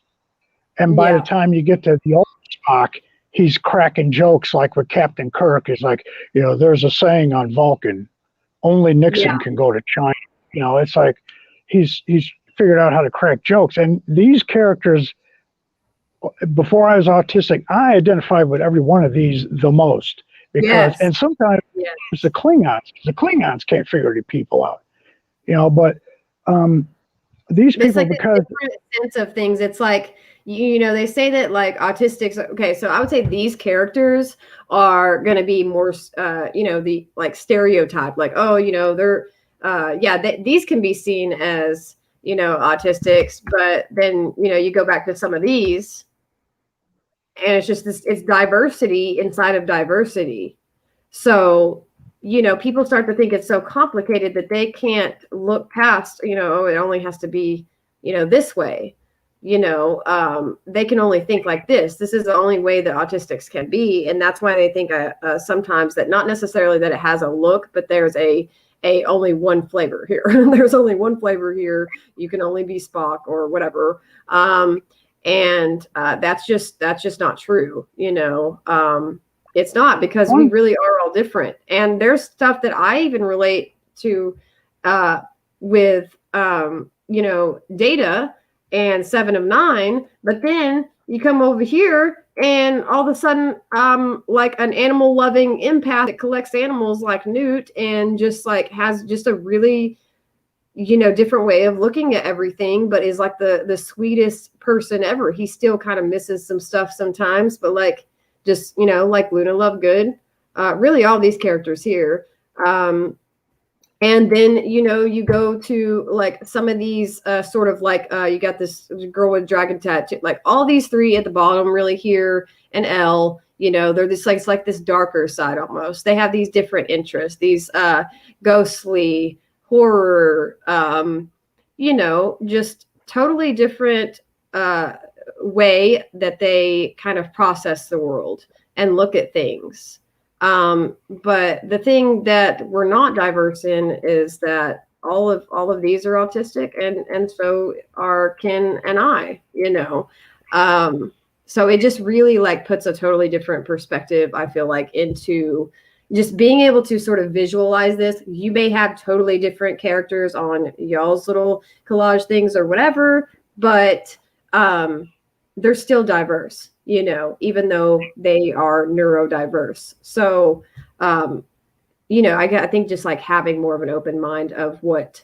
And by the time you get to the old Spock, he's cracking jokes like with Captain Kirk. Is like, there's a saying on Vulcan, only Nixon can go to China. It's like he's figured out how to crack jokes. And these characters, before I was autistic, I identified with every one of these the most. Because and sometimes it's the Klingons. The Klingons can't figure the people out. But these people, like because a different sense of things, it's like, they say that like autistics. Okay, so I would say these characters are going to be more, the like stereotype, like, oh, they're, these can be seen as, autistics, but then, you go back to some of these and it's just it's diversity inside of diversity. So, people start to think it's so complicated that they can't look past, oh, it only has to be, this way. They can only think like this. This is the only way that autistics can be. And that's why they think sometimes that not necessarily that it has a look, but there's a only one flavor here. There's only one flavor here. You can only be Spock or whatever. And that's just not true. It's not, because we really are all different. And there's stuff that I even relate to with, Data and 7 of 9. But then you come over here and all of a sudden, like an animal loving empath that collects animals like Newt and just like has just a really different way of looking at everything, but is like the sweetest person ever. He still kind of misses some stuff sometimes, but like just, like Luna Lovegood, really all these characters here. And then, you go to like some of these sort of like you got this girl with dragon tattoo, like all these three at the bottom really here, and Elle, they're this like, it's like this darker side almost. They have these different interests, these ghostly, horror, just totally different way that they kind of process the world and look at things. But the thing that we're not diverse in is that all of these are autistic, and so are Ken and I, so it just really like puts a totally different perspective, I feel like, into just being able to sort of visualize this. You may have totally different characters on y'all's little collage things or whatever, but they're still diverse, even though they are neurodiverse. So, I think just like having more of an open mind of what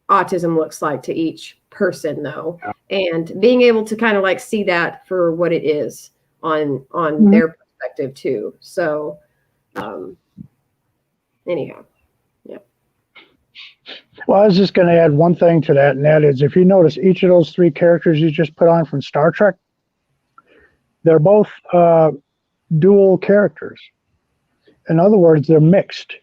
autism looks like to each person, though, and being able to kind of like see that for what it is on their perspective too. So, anyhow. Well, I was just going to add one thing to that, and that is, if you notice, each of those three characters you just put on from Star Trek, they're both dual characters. In other words, they're mixed.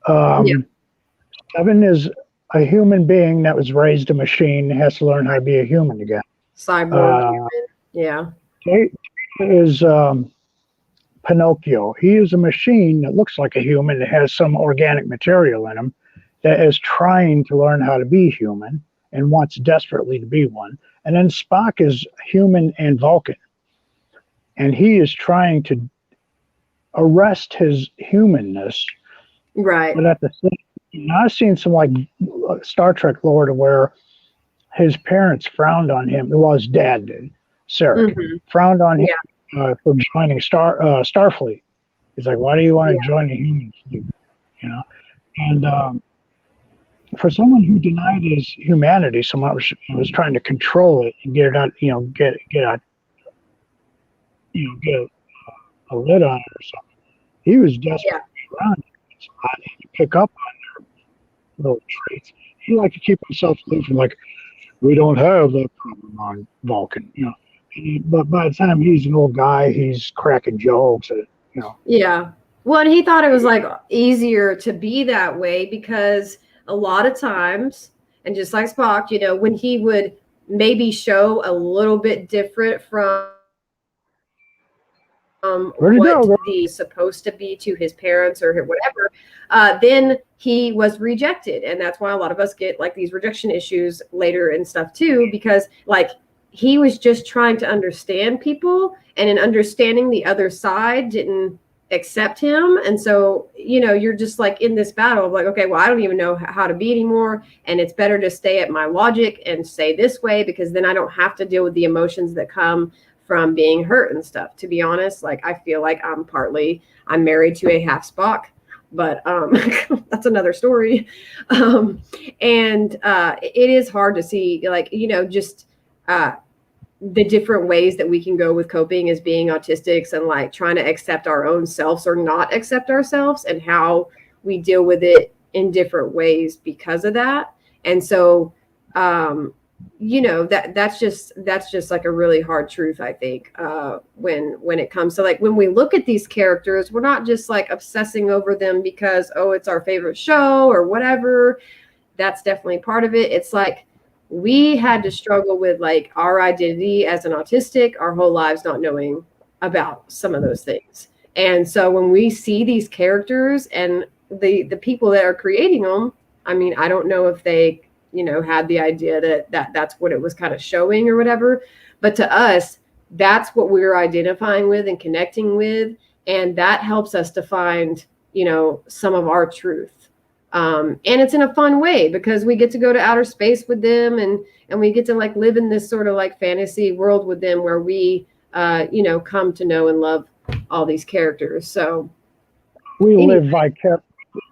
Seven is a human being that was raised a machine, has to learn how to be a human again. Cyborg human. Yeah. Kate is Pinocchio. He is a machine that looks like a human, that has some organic material in him, that is trying to learn how to be human and wants desperately to be one. And then Spock is human and Vulcan. And he is trying to arrest his humanness. Right. But at the same time, I've seen some like Star Trek lore to where his parents frowned on him. Well, his dad did, Sarek, frowned on him for joining Starfleet. He's like, why do you want to join the human fleet? And for someone who denied his humanity so much, was trying to control it and get it out, get a lid on it or something. He was desperate to be around and to pick up on their little traits. He liked to keep himself aloof from, like, we don't have that problem on Vulcan, But by the time he's an old guy, he's cracking jokes, Yeah. Well, and he thought it was like easier to be that way because a lot of times, and just like Spock, when he would maybe show a little bit different from what he's supposed to be to his parents or whatever, then he was rejected. And that's why a lot of us get like these rejection issues later and stuff too, because like he was just trying to understand people, and in understanding the other side didn't accept him. And so, you're just like in this battle of like, okay, well, I don't even know how to be anymore. And it's better to stay at my logic and say this way, because then I don't have to deal with the emotions that come from being hurt and stuff. To be honest, like I feel like I'm married to a half Spock, but that's another story. And it is hard to see, like, just the different ways that we can go with coping as being autistics, and like trying to accept our own selves or not accept ourselves, and how we deal with it in different ways because of that. And so, that's just like a really hard truth, I think, when it comes to like, when we look at these characters, we're not just like obsessing over them because, oh, it's our favorite show or whatever. That's definitely part of it. It's like, we had to struggle with like our identity as an autistic our whole lives, not knowing about some of those things. And so when we see these characters and the people that are creating them, I mean, I don't know if they, had the idea that's what it was kind of showing or whatever, but to us, that's what we're identifying with and connecting with. And that helps us to find, some of our truth. And it's in a fun way because we get to go to outer space with them, and we get to like live in this sort of like fantasy world with them where we, come to know and love all these characters. So we live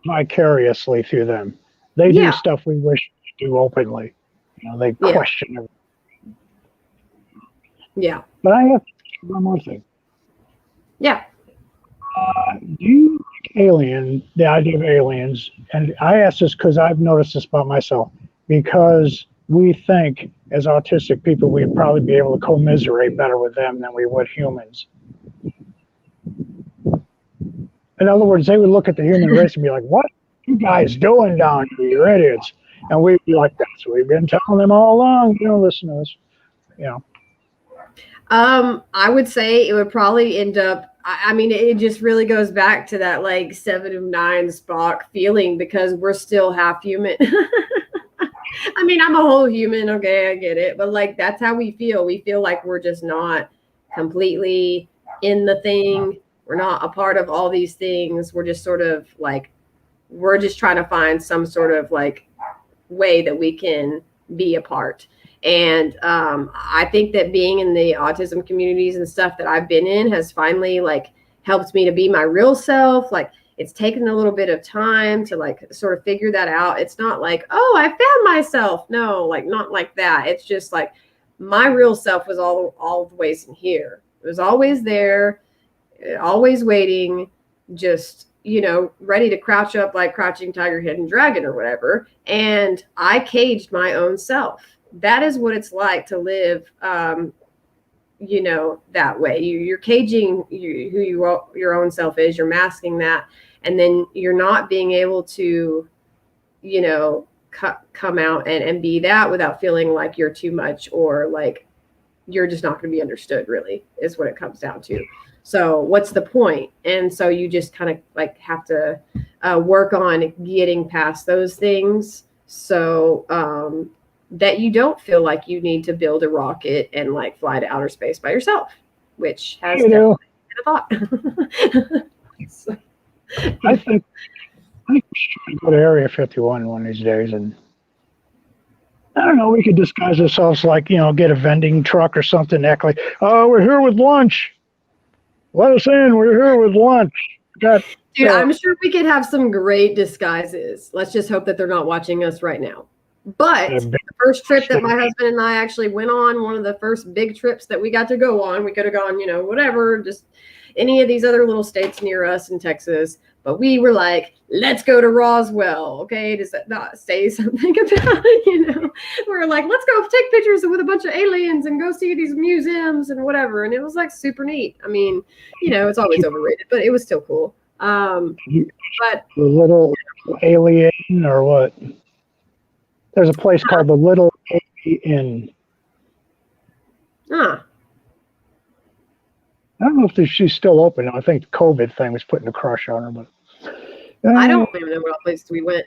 vicariously through them. They do Yeah. stuff we wish they do openly. They Yeah. question everything. Yeah. But I have one more thing. Yeah. Do you like the idea of aliens? And I ask this because I've noticed this about myself. Because we think, as autistic people, we'd probably be able to commiserate better with them than we would humans. In other words, they would look at the human race and be like, "What are you guys doing down here? You're idiots." And we'd be like, "That's what we've been telling them all along. You don't listen to us." You know. I would say it would probably end up. I mean, it just really goes back to that like 7 of 9 Spock feeling because we're still half human. I mean, I'm a whole human. Okay, I get it. But like, that's how we feel. We feel like we're just not completely in the thing. We're not a part of all these things. We're just sort of like, we're just trying to find some sort of like way that we can be a part. And I think that being in the autism communities and stuff that I've been in has finally like helped me to be my real self. Like, it's taken a little bit of time to like sort of figure that out. It's not like, oh, I found myself. No, like not like that. It's just like my real self was all the ways in here. It was always there, always waiting, just, ready to crouch up like Crouching Tiger, Hidden Dragon or whatever. And I caged my own self. That is what it's like to live that way. You're caging who your own self is. You're masking that, and then you're not being able to, come out and be that without feeling like you're too much or like you're just not going to be understood. Really, is what it comes down to. So what's the point? And so you just kind of like have to work on getting past those things. So that you don't feel like you need to build a rocket and like fly to outer space by yourself, which has definitely been a thought. So, I think we should go to Area 51 one of these days, and I don't know, we could disguise ourselves like, get a vending truck or something, act like, "Oh, we're here with lunch. Let us in. We're here with lunch." Dude, I'm sure we could have some great disguises. Let's just hope that they're not watching us right now. But the first trip that my husband and I actually went on, one of the first big trips that we got to go on, we could have gone, whatever, just any of these other little states near us in Texas. But we were like, let's go to Roswell. Okay. Does that not say something about it? We're like, let's go take pictures with a bunch of aliens and go see these museums and whatever. And it was like super neat. I mean, it's always overrated, but it was still cool. But the little alien or what? There's a place called the Little Inn. Huh. I don't know if she's still open. I think the COVID thing was putting a crush on her, but I don't remember what place we went.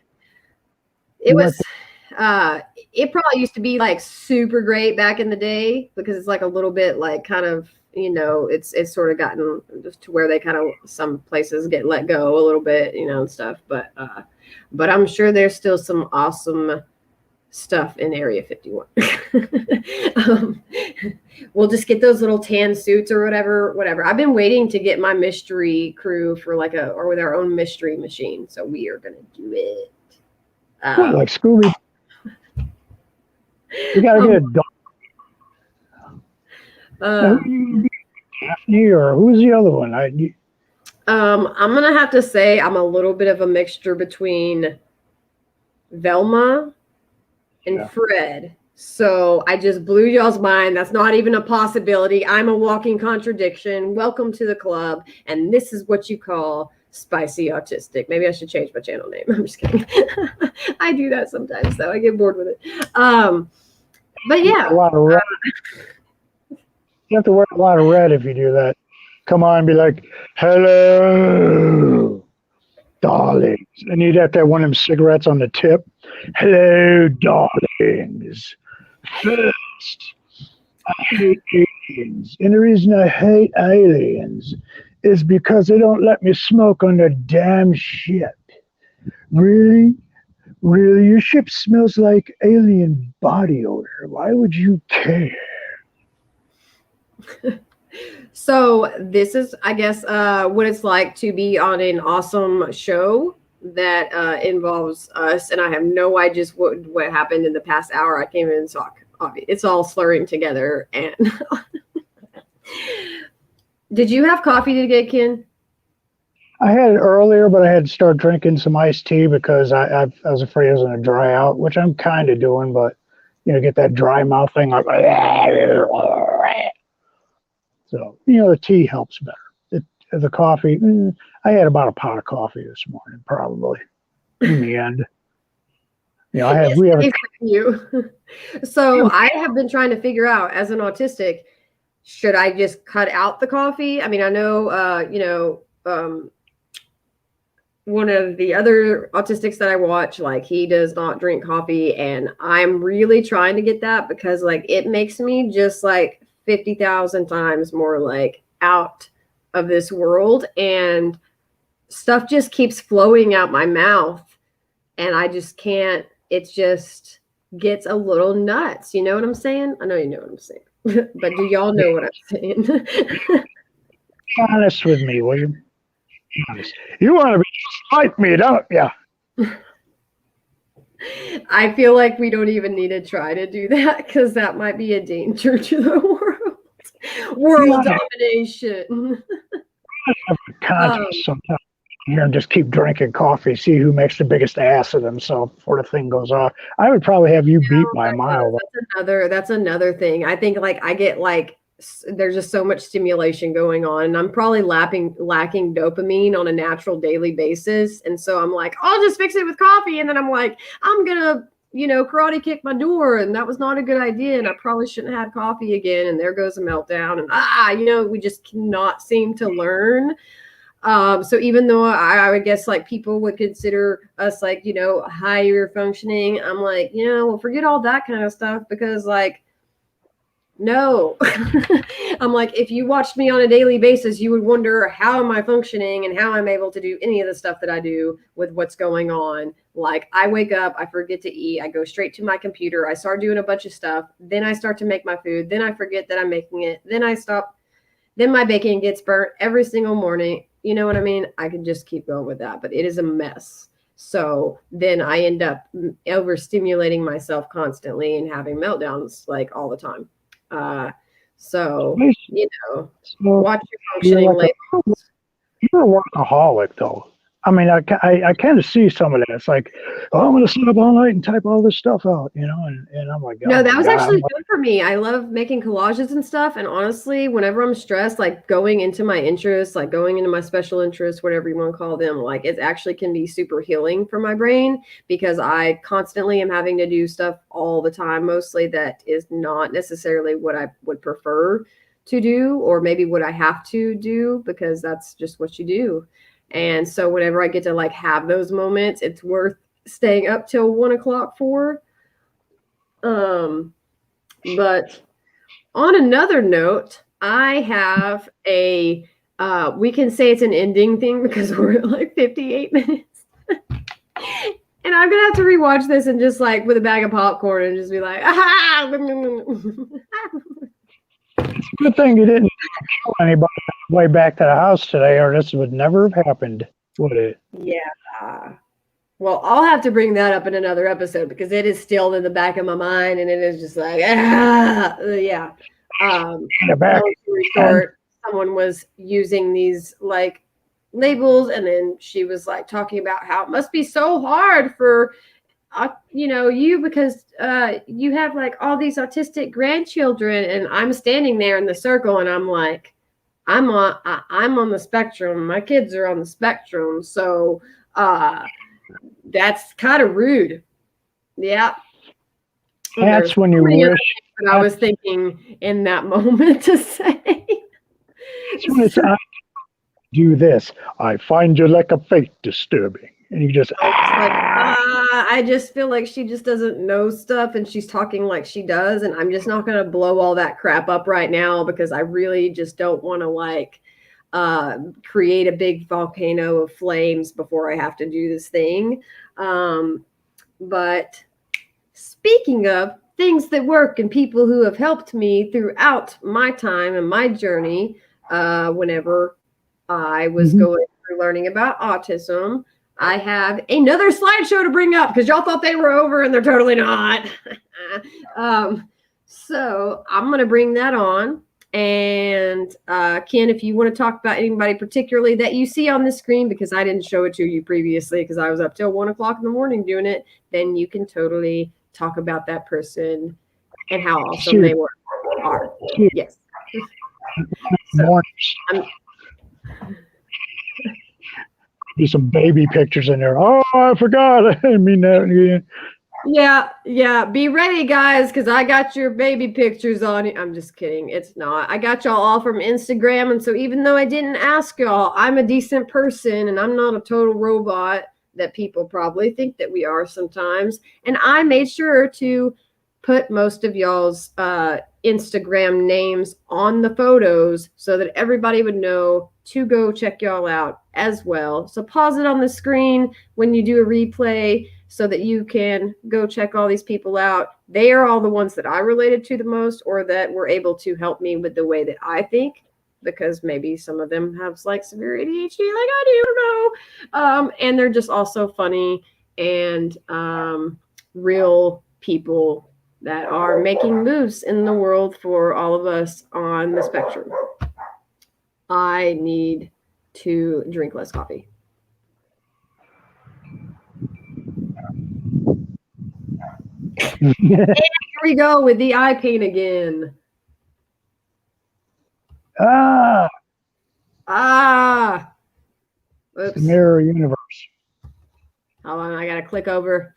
It was it probably used to be like super great back in the day because it's like a little bit like kind of, it's sort of gotten just to where they kind of some places get let go a little bit, and stuff. But I'm sure there's still some awesome stuff in Area 51. We'll just get those little tan suits or whatever. I've been waiting to get my mystery crew for or with our own mystery machine. So we are going to do it. Like Scooby. We got to get a dog. Daphne or who's the other one? I'm going to have to say I'm a little bit of a mixture between Velma and Fred. So I just blew y'all's mind. That's not even a possibility. I'm a walking contradiction. Welcome to the club. And this is what you call spicy autistic. Maybe I should change my channel name. I'm just kidding. I do that sometimes, though. I get bored with it. But yeah. A lot of red. You have to wear a lot of red if you do that. Come on, be like, "Hello, darlings." And you'd have to have one of them cigarettes on the tip. "Hello, darlings. First, I hate aliens. And the reason I hate aliens is because they don't let me smoke on their damn ship. Really? Really? Your ship smells like alien body odor. Why would you care?" So this is, I guess, what it's like to be on an awesome show that involves us, and I have no idea just what happened in the past hour. I came in and saw it's all slurring together. And did you have coffee today, Ken? I had it earlier, but I had to start drinking some iced tea because I was afraid it was going to dry out, which I'm kind of doing, but get that dry mouth thing. Like, so, the tea helps better. The coffee, I had about a pot of coffee this morning, probably, in the end. We have you. So I have been trying to figure out, as an autistic, should I just cut out the coffee? I mean, I know, one of the other autistics that I watch, like, he does not drink coffee, and I'm really trying to get that because, like, it makes me just like 50,000 times more like out of this world, and stuff just keeps flowing out my mouth, and I just can't. It just gets a little nuts. You know what I'm saying? I know you know what I'm saying, but do y'all know what I'm saying? Be honest with me, will you? Honest. You want to be just like me, don't you? I feel like we don't even need to try to do that because that might be a danger to the world. World domination. Conscious sometimes here and just keep drinking coffee, see who makes the biggest ass of themselves before the thing goes off. I would probably have you beat by a mile. That's another thing. I think, like, I get, like, there's just so much stimulation going on, and I'm probably lacking dopamine on a natural daily basis. And so I'm like, I'll just fix it with coffee. And then I'm like, I'm gonna, karate kick my door, and that was not a good idea, and I probably shouldn't have had coffee again. And there goes a meltdown. And we just cannot seem to learn. So even though I would guess, like, people would consider us, like, higher functioning, I'm like, well, forget all that kind of stuff, because, like, no. I'm like, if you watched me on a daily basis, you would wonder how am I functioning and how I'm able to do any of the stuff that I do with what's going on. Like, I wake up, I forget to eat, I go straight to my computer, I start doing a bunch of stuff, then I start to make my food, then I forget that I'm making it, then I stop, then my bacon gets burnt every single morning. You know what I mean? I could just keep going with that, but it is a mess. So then I end up overstimulating myself constantly and having meltdowns, like, all the time. So watch your functioning labels. You're a workaholic, though. I mean, I kind of see some of that. It's like, I'm going to sit up all night and type all this stuff out, and I'm like, no, that was actually good for me. I love making collages and stuff. And honestly, whenever I'm stressed, like, going into my interests, like going into my special interests, whatever you want to call them, like, it actually can be super healing for my brain, because I constantly am having to do stuff all the time, mostly that is not necessarily what I would prefer to do, or maybe what I have to do, because that's just what you do. And so whenever I get to, like, have those moments, it's worth staying up till 1 o'clock for. But on another note, I have we can say it's an ending thing because we're at like 58 minutes. And I'm going to have to rewatch this and just, like, with a bag of popcorn and just be like, ah! It's a good thing you didn't kill anybody on the way back to the house today, or this would never have happened, would it? Yeah. Well, I'll have to bring that up in another episode because it is still in the back of my mind, and it is just like, yeah. Short, someone was using these, like, labels, and then she was, like, talking about how it must be so hard for you, because you have, like, all these autistic grandchildren, and I'm standing there in the circle, and I'm like, I'm on the spectrum. My kids are on the spectrum, so that's kind of rude. Yeah. That's when you wish. What I was thinking in that moment to say. That's when it's do this. I find your lack of faith disturbing. And you just, I just feel like she just doesn't know stuff, and she's talking like she does, and I'm just not going to blow all that crap up right now because I really just don't want to, like, create a big volcano of flames before I have to do this thing. But speaking of things that work and people who have helped me throughout my time and my journey, whenever I was going through learning about autism, I have another slideshow to bring up because y'all thought they were over and they're totally not. So I'm going to bring that on. And Ken, if you want to talk about anybody particularly that you see on the screen, because I didn't show it to you previously because I was up till 1 o'clock in the morning doing it, then you can totally talk about that person and how awesome they are. Yes. So, be some baby pictures in there. Oh, I forgot. I didn't mean that again. Yeah. Be ready, guys, because I got your baby pictures on it. I'm just kidding. It's not. I got y'all all from Instagram. And so even though I didn't ask y'all, I'm a decent person and I'm not a total robot that people probably think that we are sometimes. And I made sure to put most of y'all's Instagram names on the photos so that everybody would know to go check y'all out as well. So pause it on the screen when you do a replay so that you can go check all these people out. They are all the ones that I related to the most or that were able to help me with the way that I think, because maybe some of them have like severe ADHD like I do, and they're just also funny and real people that are making moves in the world for all of us on the spectrum. I need to drink less coffee. And here we go with the eye paint again. Oops. The mirror universe. Hold on, I gotta click over.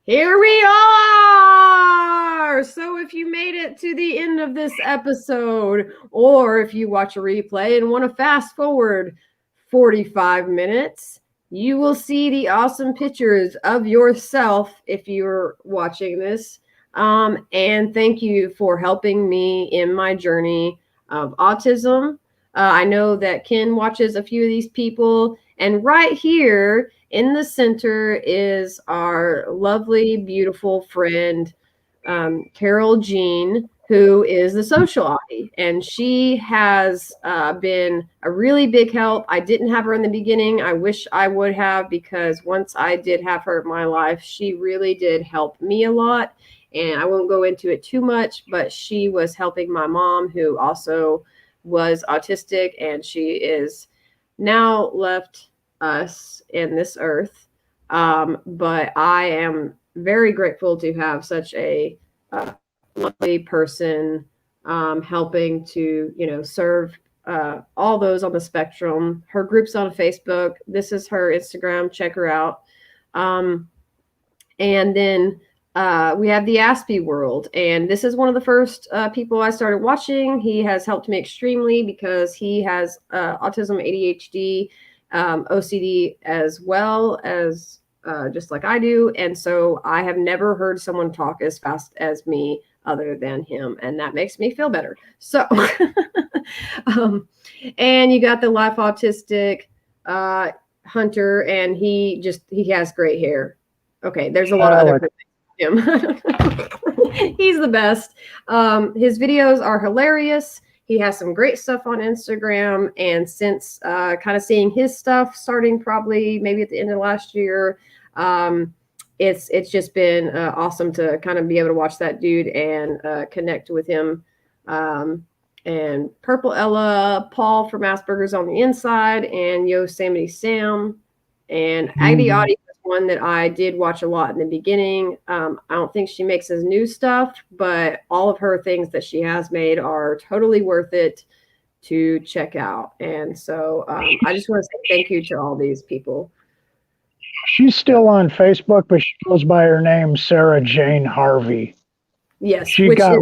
Here we are! So if you made it to the end of this episode, or if you watch a replay and want to fast forward 45 minutes, you will see the awesome pictures of yourself if you're watching this. And thank you for helping me in my journey of autism. I know that Ken watches a few of these people, and right here in the center is our lovely, beautiful friend, Carol Jean, who is the social Audie, and she has been a really big help. I didn't have her in the beginning. I wish I would have, because once I did have her in my life, she really did help me a lot. And I won't go into it too much, but she was helping my mom, who also was autistic, and she is now left us in this earth. But I am very grateful to have such a lovely person helping to, serve all those on the spectrum. Her group's on Facebook. This is her Instagram. Check her out. And then we have the Aspie World, and this is one of the first people I started watching. He has helped me extremely because he has autism, ADHD, OCD, as well as just like I do. And so I have never heard someone talk as fast as me other than him, and that makes me feel better. So, and you got the Life Autistic Hunter, and he has great hair. Okay, there's a lot of other people. Him. He's the best. His videos are hilarious. He has some great stuff on Instagram, and since kind of seeing his stuff starting probably maybe at the end of last year, it's just been awesome to kind of be able to watch that dude and connect with him. And Purple Ella, Paul from Asperger's on the Inside, and Yosemite Sam, and Aggie Audie was one that I did watch a lot in the beginning. I don't think she makes as new stuff, but all of her things that she has made are totally worth it to check out. And so I just want to say thank you to all these people. She's still on Facebook, but she goes by her name, Sarah Jane Harvey. Yes, which is a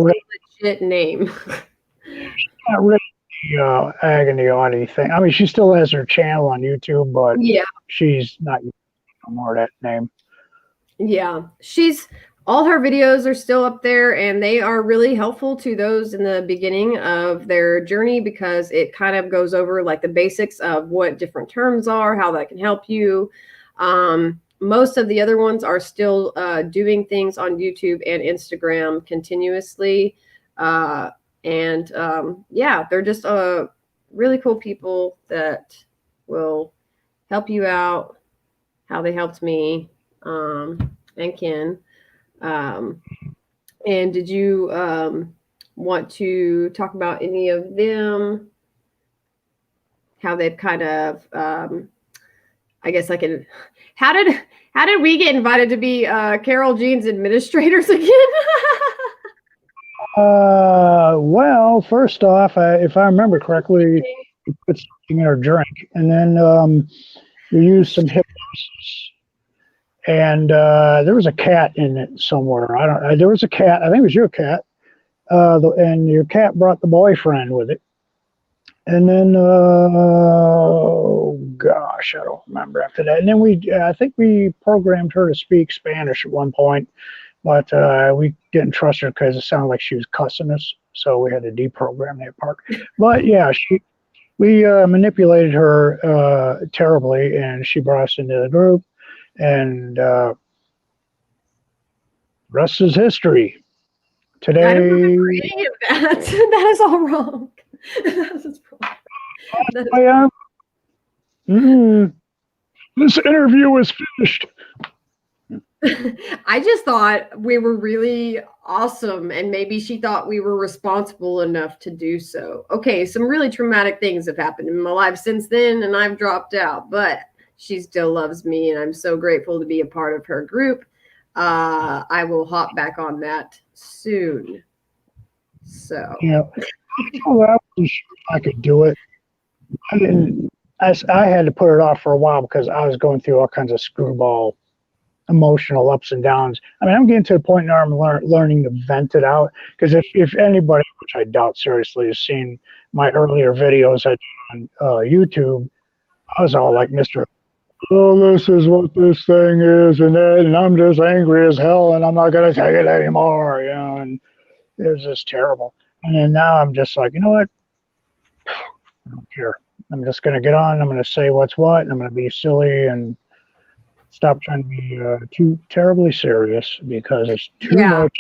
legit name. She's not really the Agony Audie thing. I mean, she still has her channel on YouTube, but yeah, she's not more that name. Yeah, all her videos are still up there, and they are really helpful to those in the beginning of their journey, because it kind of goes over like the basics of what different terms are, how that can help you. Most of the other ones are still doing things on YouTube and Instagram continuously. Yeah, they're just really cool people that will help you out, how they helped me, and Ken. Um, and did you want to talk about any of them? How they've kind of, I guess, like, how did we get invited to be Carol Jean's administrators again? Well, first off, if I remember correctly, you put something in her drink, and then you used some hypnosis, and there was a cat in it somewhere. I don't. There was a cat. I think it was your cat, and your cat brought the boyfriend with it. And then, oh gosh, I don't remember after that. And then I think we programmed her to speak Spanish at one point, but we didn't trust her because it sounded like she was cussing us, so we had to deprogram that part. But yeah, we manipulated her terribly, and she brought us into the group, and rest is history. Today, I don't remember any of that. That is all wrong. That is wrong. This interview was finished. I just thought we were really awesome, and maybe she thought we were responsible enough to do so. Okay, some really traumatic things have happened in my life since then, and I've dropped out, but she still loves me, and I'm so grateful to be a part of her group. I will hop back on that soon. So, yeah, I wasn't sure if I could do it. I didn't. I had to put it off for a while because I was going through all kinds of screwball emotional ups and downs. I mean, I'm getting to the point now I'm learning to vent it out, because if anybody, which I doubt seriously, has seen my earlier videos I did on YouTube, I was all like, Mr. Oh, this is what this thing is, and that, and I'm just angry as hell, and I'm not going to take it anymore, and it was just terrible. And then now I'm just like, you know what? I don't care. I'm just going to get on. I'm going to say what's what, and I'm going to be silly and stop trying to be too terribly serious, because it's too much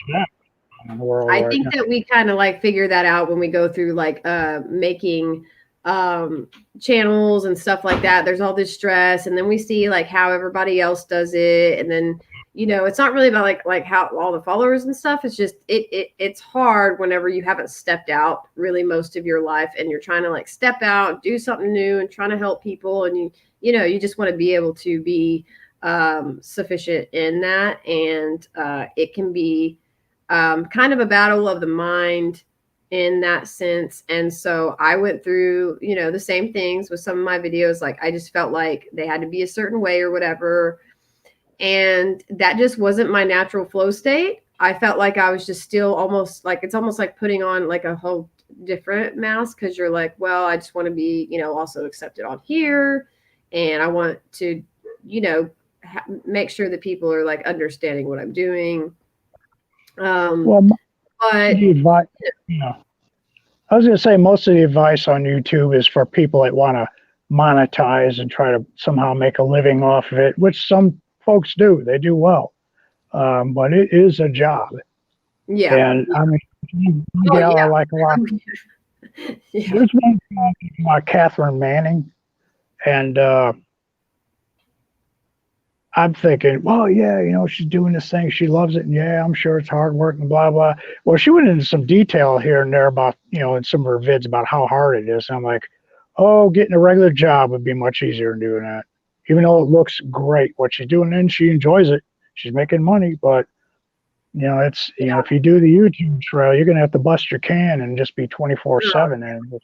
in the world. I think that we kind of like figure that out when we go through like making channels and stuff like that. There's all this stress, and then we see like how everybody else does it, and then it's not really about like how all the followers and stuff. It's just it's hard whenever you haven't stepped out really most of your life, and you're trying to like step out, do something new, and trying to help people, and you just want to be able to be sufficient in that, and it can be kind of a battle of the mind in that sense. And so I went through the same things with some of my videos. Like, I just felt like they had to be a certain way or whatever, and that just wasn't my natural flow state. I felt like I was just still almost like, it's almost like putting on like a whole different mask, because you're like, well, I just want to be also accepted on here, and I want to make sure that people are like understanding what I'm doing. Well, but I was going to say, most of the advice on YouTube is for people that want to monetize and try to somehow make a living off of it, which some folks do. They do well, but it is a job. Yeah. And I mean, I like a lot. Yeah. There's one about Catherine Manning, and I'm thinking, well, yeah, she's doing this thing. She loves it. And yeah, I'm sure it's hard work and blah, blah. Well, she went into some detail here and there about, in some of her vids about how hard it is. And I'm like, oh, getting a regular job would be much easier than doing that. Even though it looks great what she's doing, and she enjoys it. She's making money, but it's, if you do the YouTube trail, you're going to have to bust your can and just be 24/7. And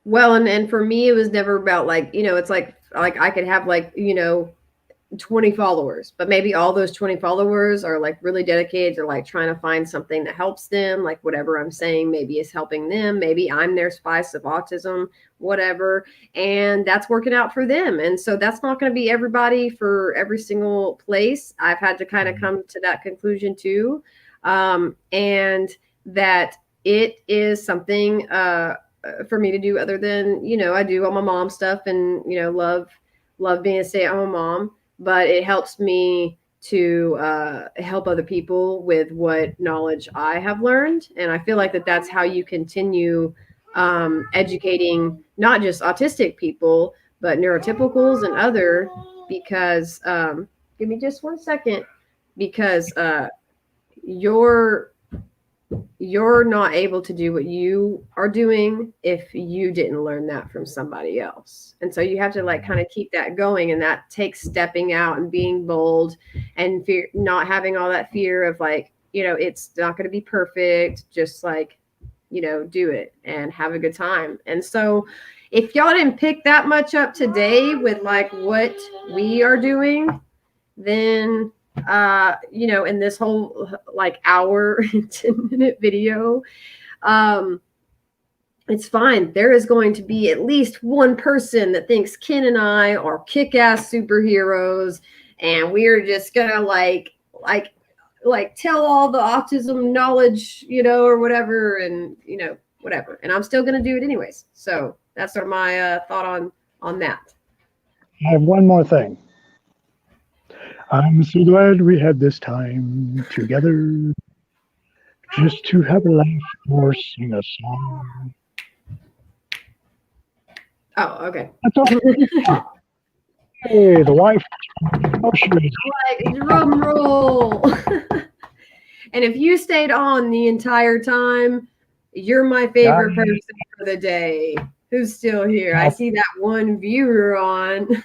well, and for me, it was never about like, it's like I could have like, 20 followers, but maybe all those 20 followers are like really dedicated to like trying to find something that helps them, like whatever I'm saying maybe is helping them, maybe I'm their spice of autism, whatever, and that's working out for them. And so that's not going to be everybody for every single place. I've had to kind of come to that conclusion too, and that it is something for me to do other than I do all my mom stuff, and love being a stay-at-home mom. But it helps me to help other people with what knowledge I have learned. And I feel like that's how you continue educating not just autistic people, but neurotypicals and other, because give me just 1 second, because you're not able to do what you are doing if you didn't learn that from somebody else. And so you have to like kind of keep that going, and that takes stepping out and being bold and not having all that fear of like, it's not going to be perfect, just like, do it and have a good time. And so if y'all didn't pick that much up today with like what we are doing, then in this whole like hour and 10-minute video, it's fine. There is going to be at least one person that thinks Ken and I are kick-ass superheroes, and we're just gonna like tell all the autism knowledge, or whatever, and whatever. And I'm still gonna do it anyways. So that's my thought on that. I have one more thing. I'm so glad we had this time together, just to have a laugh or sing a song. Oh, okay. That's all. Hey, the wife. Oh, she is. Like, drum roll. And if you stayed on the entire time, you're my favorite person for the day. Who's still here? I see that one viewer on.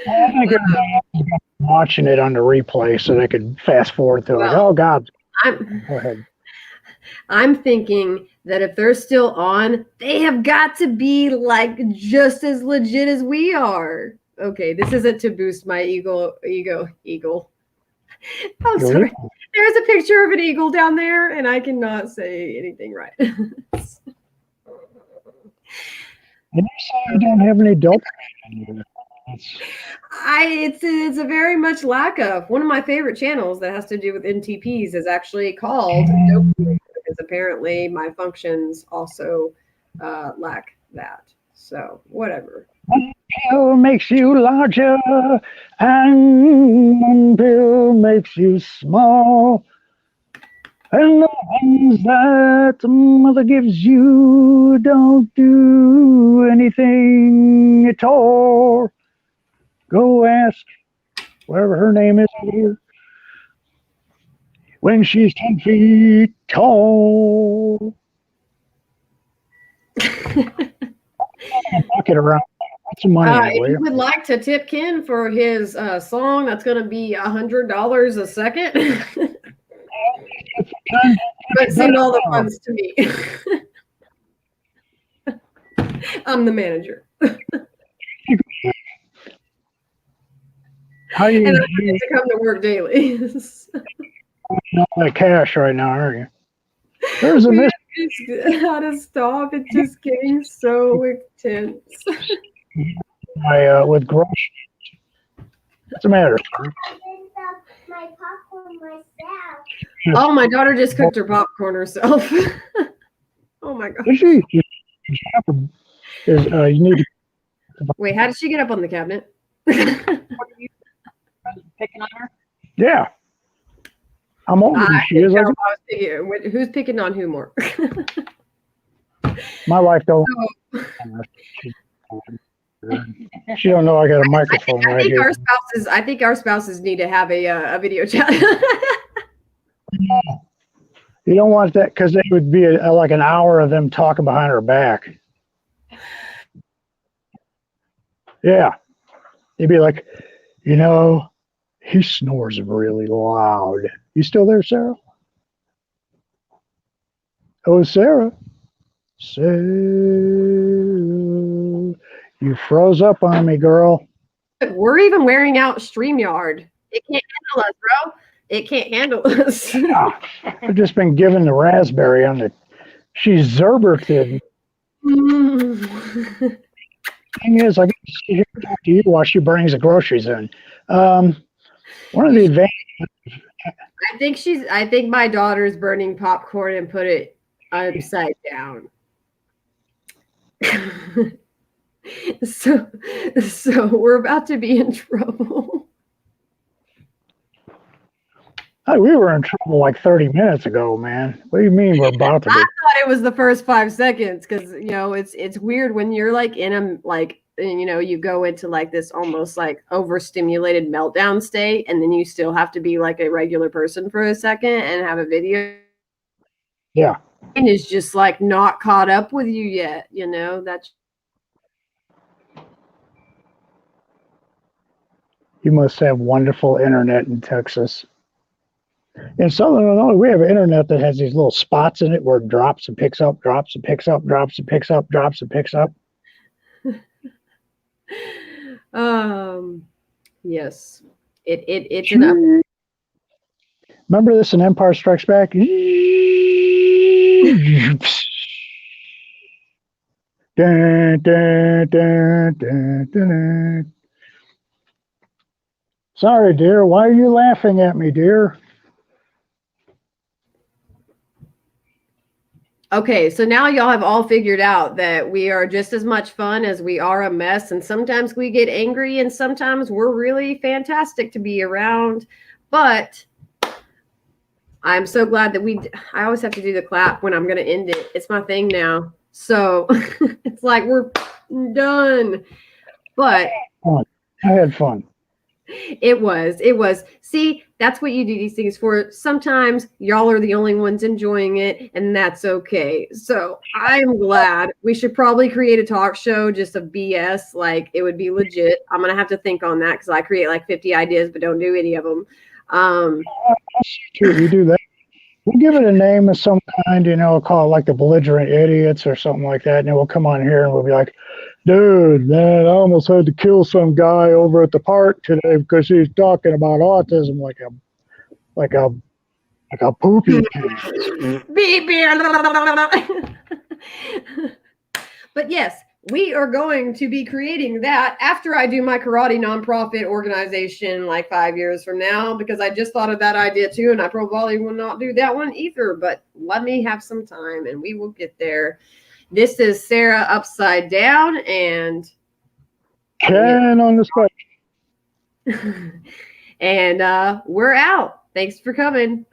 I think everybody's watching it on the replay so they could fast forward through. Like, oh God. Go ahead. I'm thinking that if they're still on, they have got to be like just as legit as we are. Okay, this isn't to boost my ego. Oh, sorry. There's a picture of an eagle down there, and I cannot say anything right. And you say you don't have any dopamine in you. It's a very much lack of. One of my favorite channels that has to do with NTPs is actually called dopamine, because apparently my functions also lack that. So whatever. Pill makes you larger, and one pill makes you small. And the ones that the mother gives you don't do anything at all. Go ask whatever her name is here when she's 10 feet tall. Bucket around. That's some money. If you would like to tip Ken for his song, that's going to be $100 a second. But send all the funds to me. I'm the manager. How you? And I get to come to work daily. Not like cash right now, are you? There's a miss. How to stop? It's just getting so intense. With groceries. What's the matter? My popcorn myself. Oh, my daughter just cooked her popcorn herself. Oh my god. Is she? You need to. Wait, how did she get up on the cabinet? Picking on her? Yeah. I'm older than she is. Who's picking on who more? My wife don't. She don't know I got a microphone right here. I think our spouses need to have a video chat. You don't want that, because it would be like an hour of them talking behind her back. Yeah. You'd be like, he snores really loud. You still there, Sarah? Oh, Sarah. Sarah. You froze up on me, girl. We're even wearing out StreamYard. It can't handle us, bro. It can't handle us. Yeah. I've just been given the raspberry on the. She's Zerberted. Thing is, I get to sit here and talk to you while she brings the groceries in. One of the advantages. I think my daughter's burning popcorn and put it upside down. So we're about to be in trouble. Hey, we were in trouble like 30 minutes ago, man. What do you mean we're about to I be? thought it was the first 5 seconds because it's weird when you're like in a like you go into like this almost like overstimulated meltdown state, and then you still have to be like a regular person for a second and have a video Yeah. and is just like not caught up with you yet. That's You must have wonderful internet in Texas. In Southern Illinois, we have an internet that has these little spots in it where it drops and picks up, drops and picks up, drops and picks up, drops and picks up. yes. It's an Remember this in Empire Strikes Back? Dun, dun, dun, dun, dun, dun. Sorry, dear. Why are you laughing at me, dear? Okay, so now y'all have all figured out that we are just as much fun as we are a mess, and sometimes we get angry, and sometimes we're really fantastic to be around. But I'm so glad that I always have to do the clap when I'm going to end it. It's my thing now. So it's like we're done. But I had fun. It was. See, that's what you do these things for. Sometimes y'all are the only ones enjoying it, and that's okay. So I'm glad. We should probably create a talk show, just a BS. Like, it would be legit. I'm going to have to think on that because I create like 50 ideas, but don't do any of them. We do that. We'll give it a name of some kind, call it like the belligerent idiots or something like that. And then we'll come on here and we'll be like, dude, man, I almost had to kill some guy over at the park today because he's talking about autism like a poopy pig. But yes, we are going to be creating that after I do my karate nonprofit organization like 5 years from now, because I just thought of that idea too, and I probably will not do that one either, but let me have some time and we will get there. This is Sarah Upside Down and Ken on the spot. and we're out. Thanks for coming.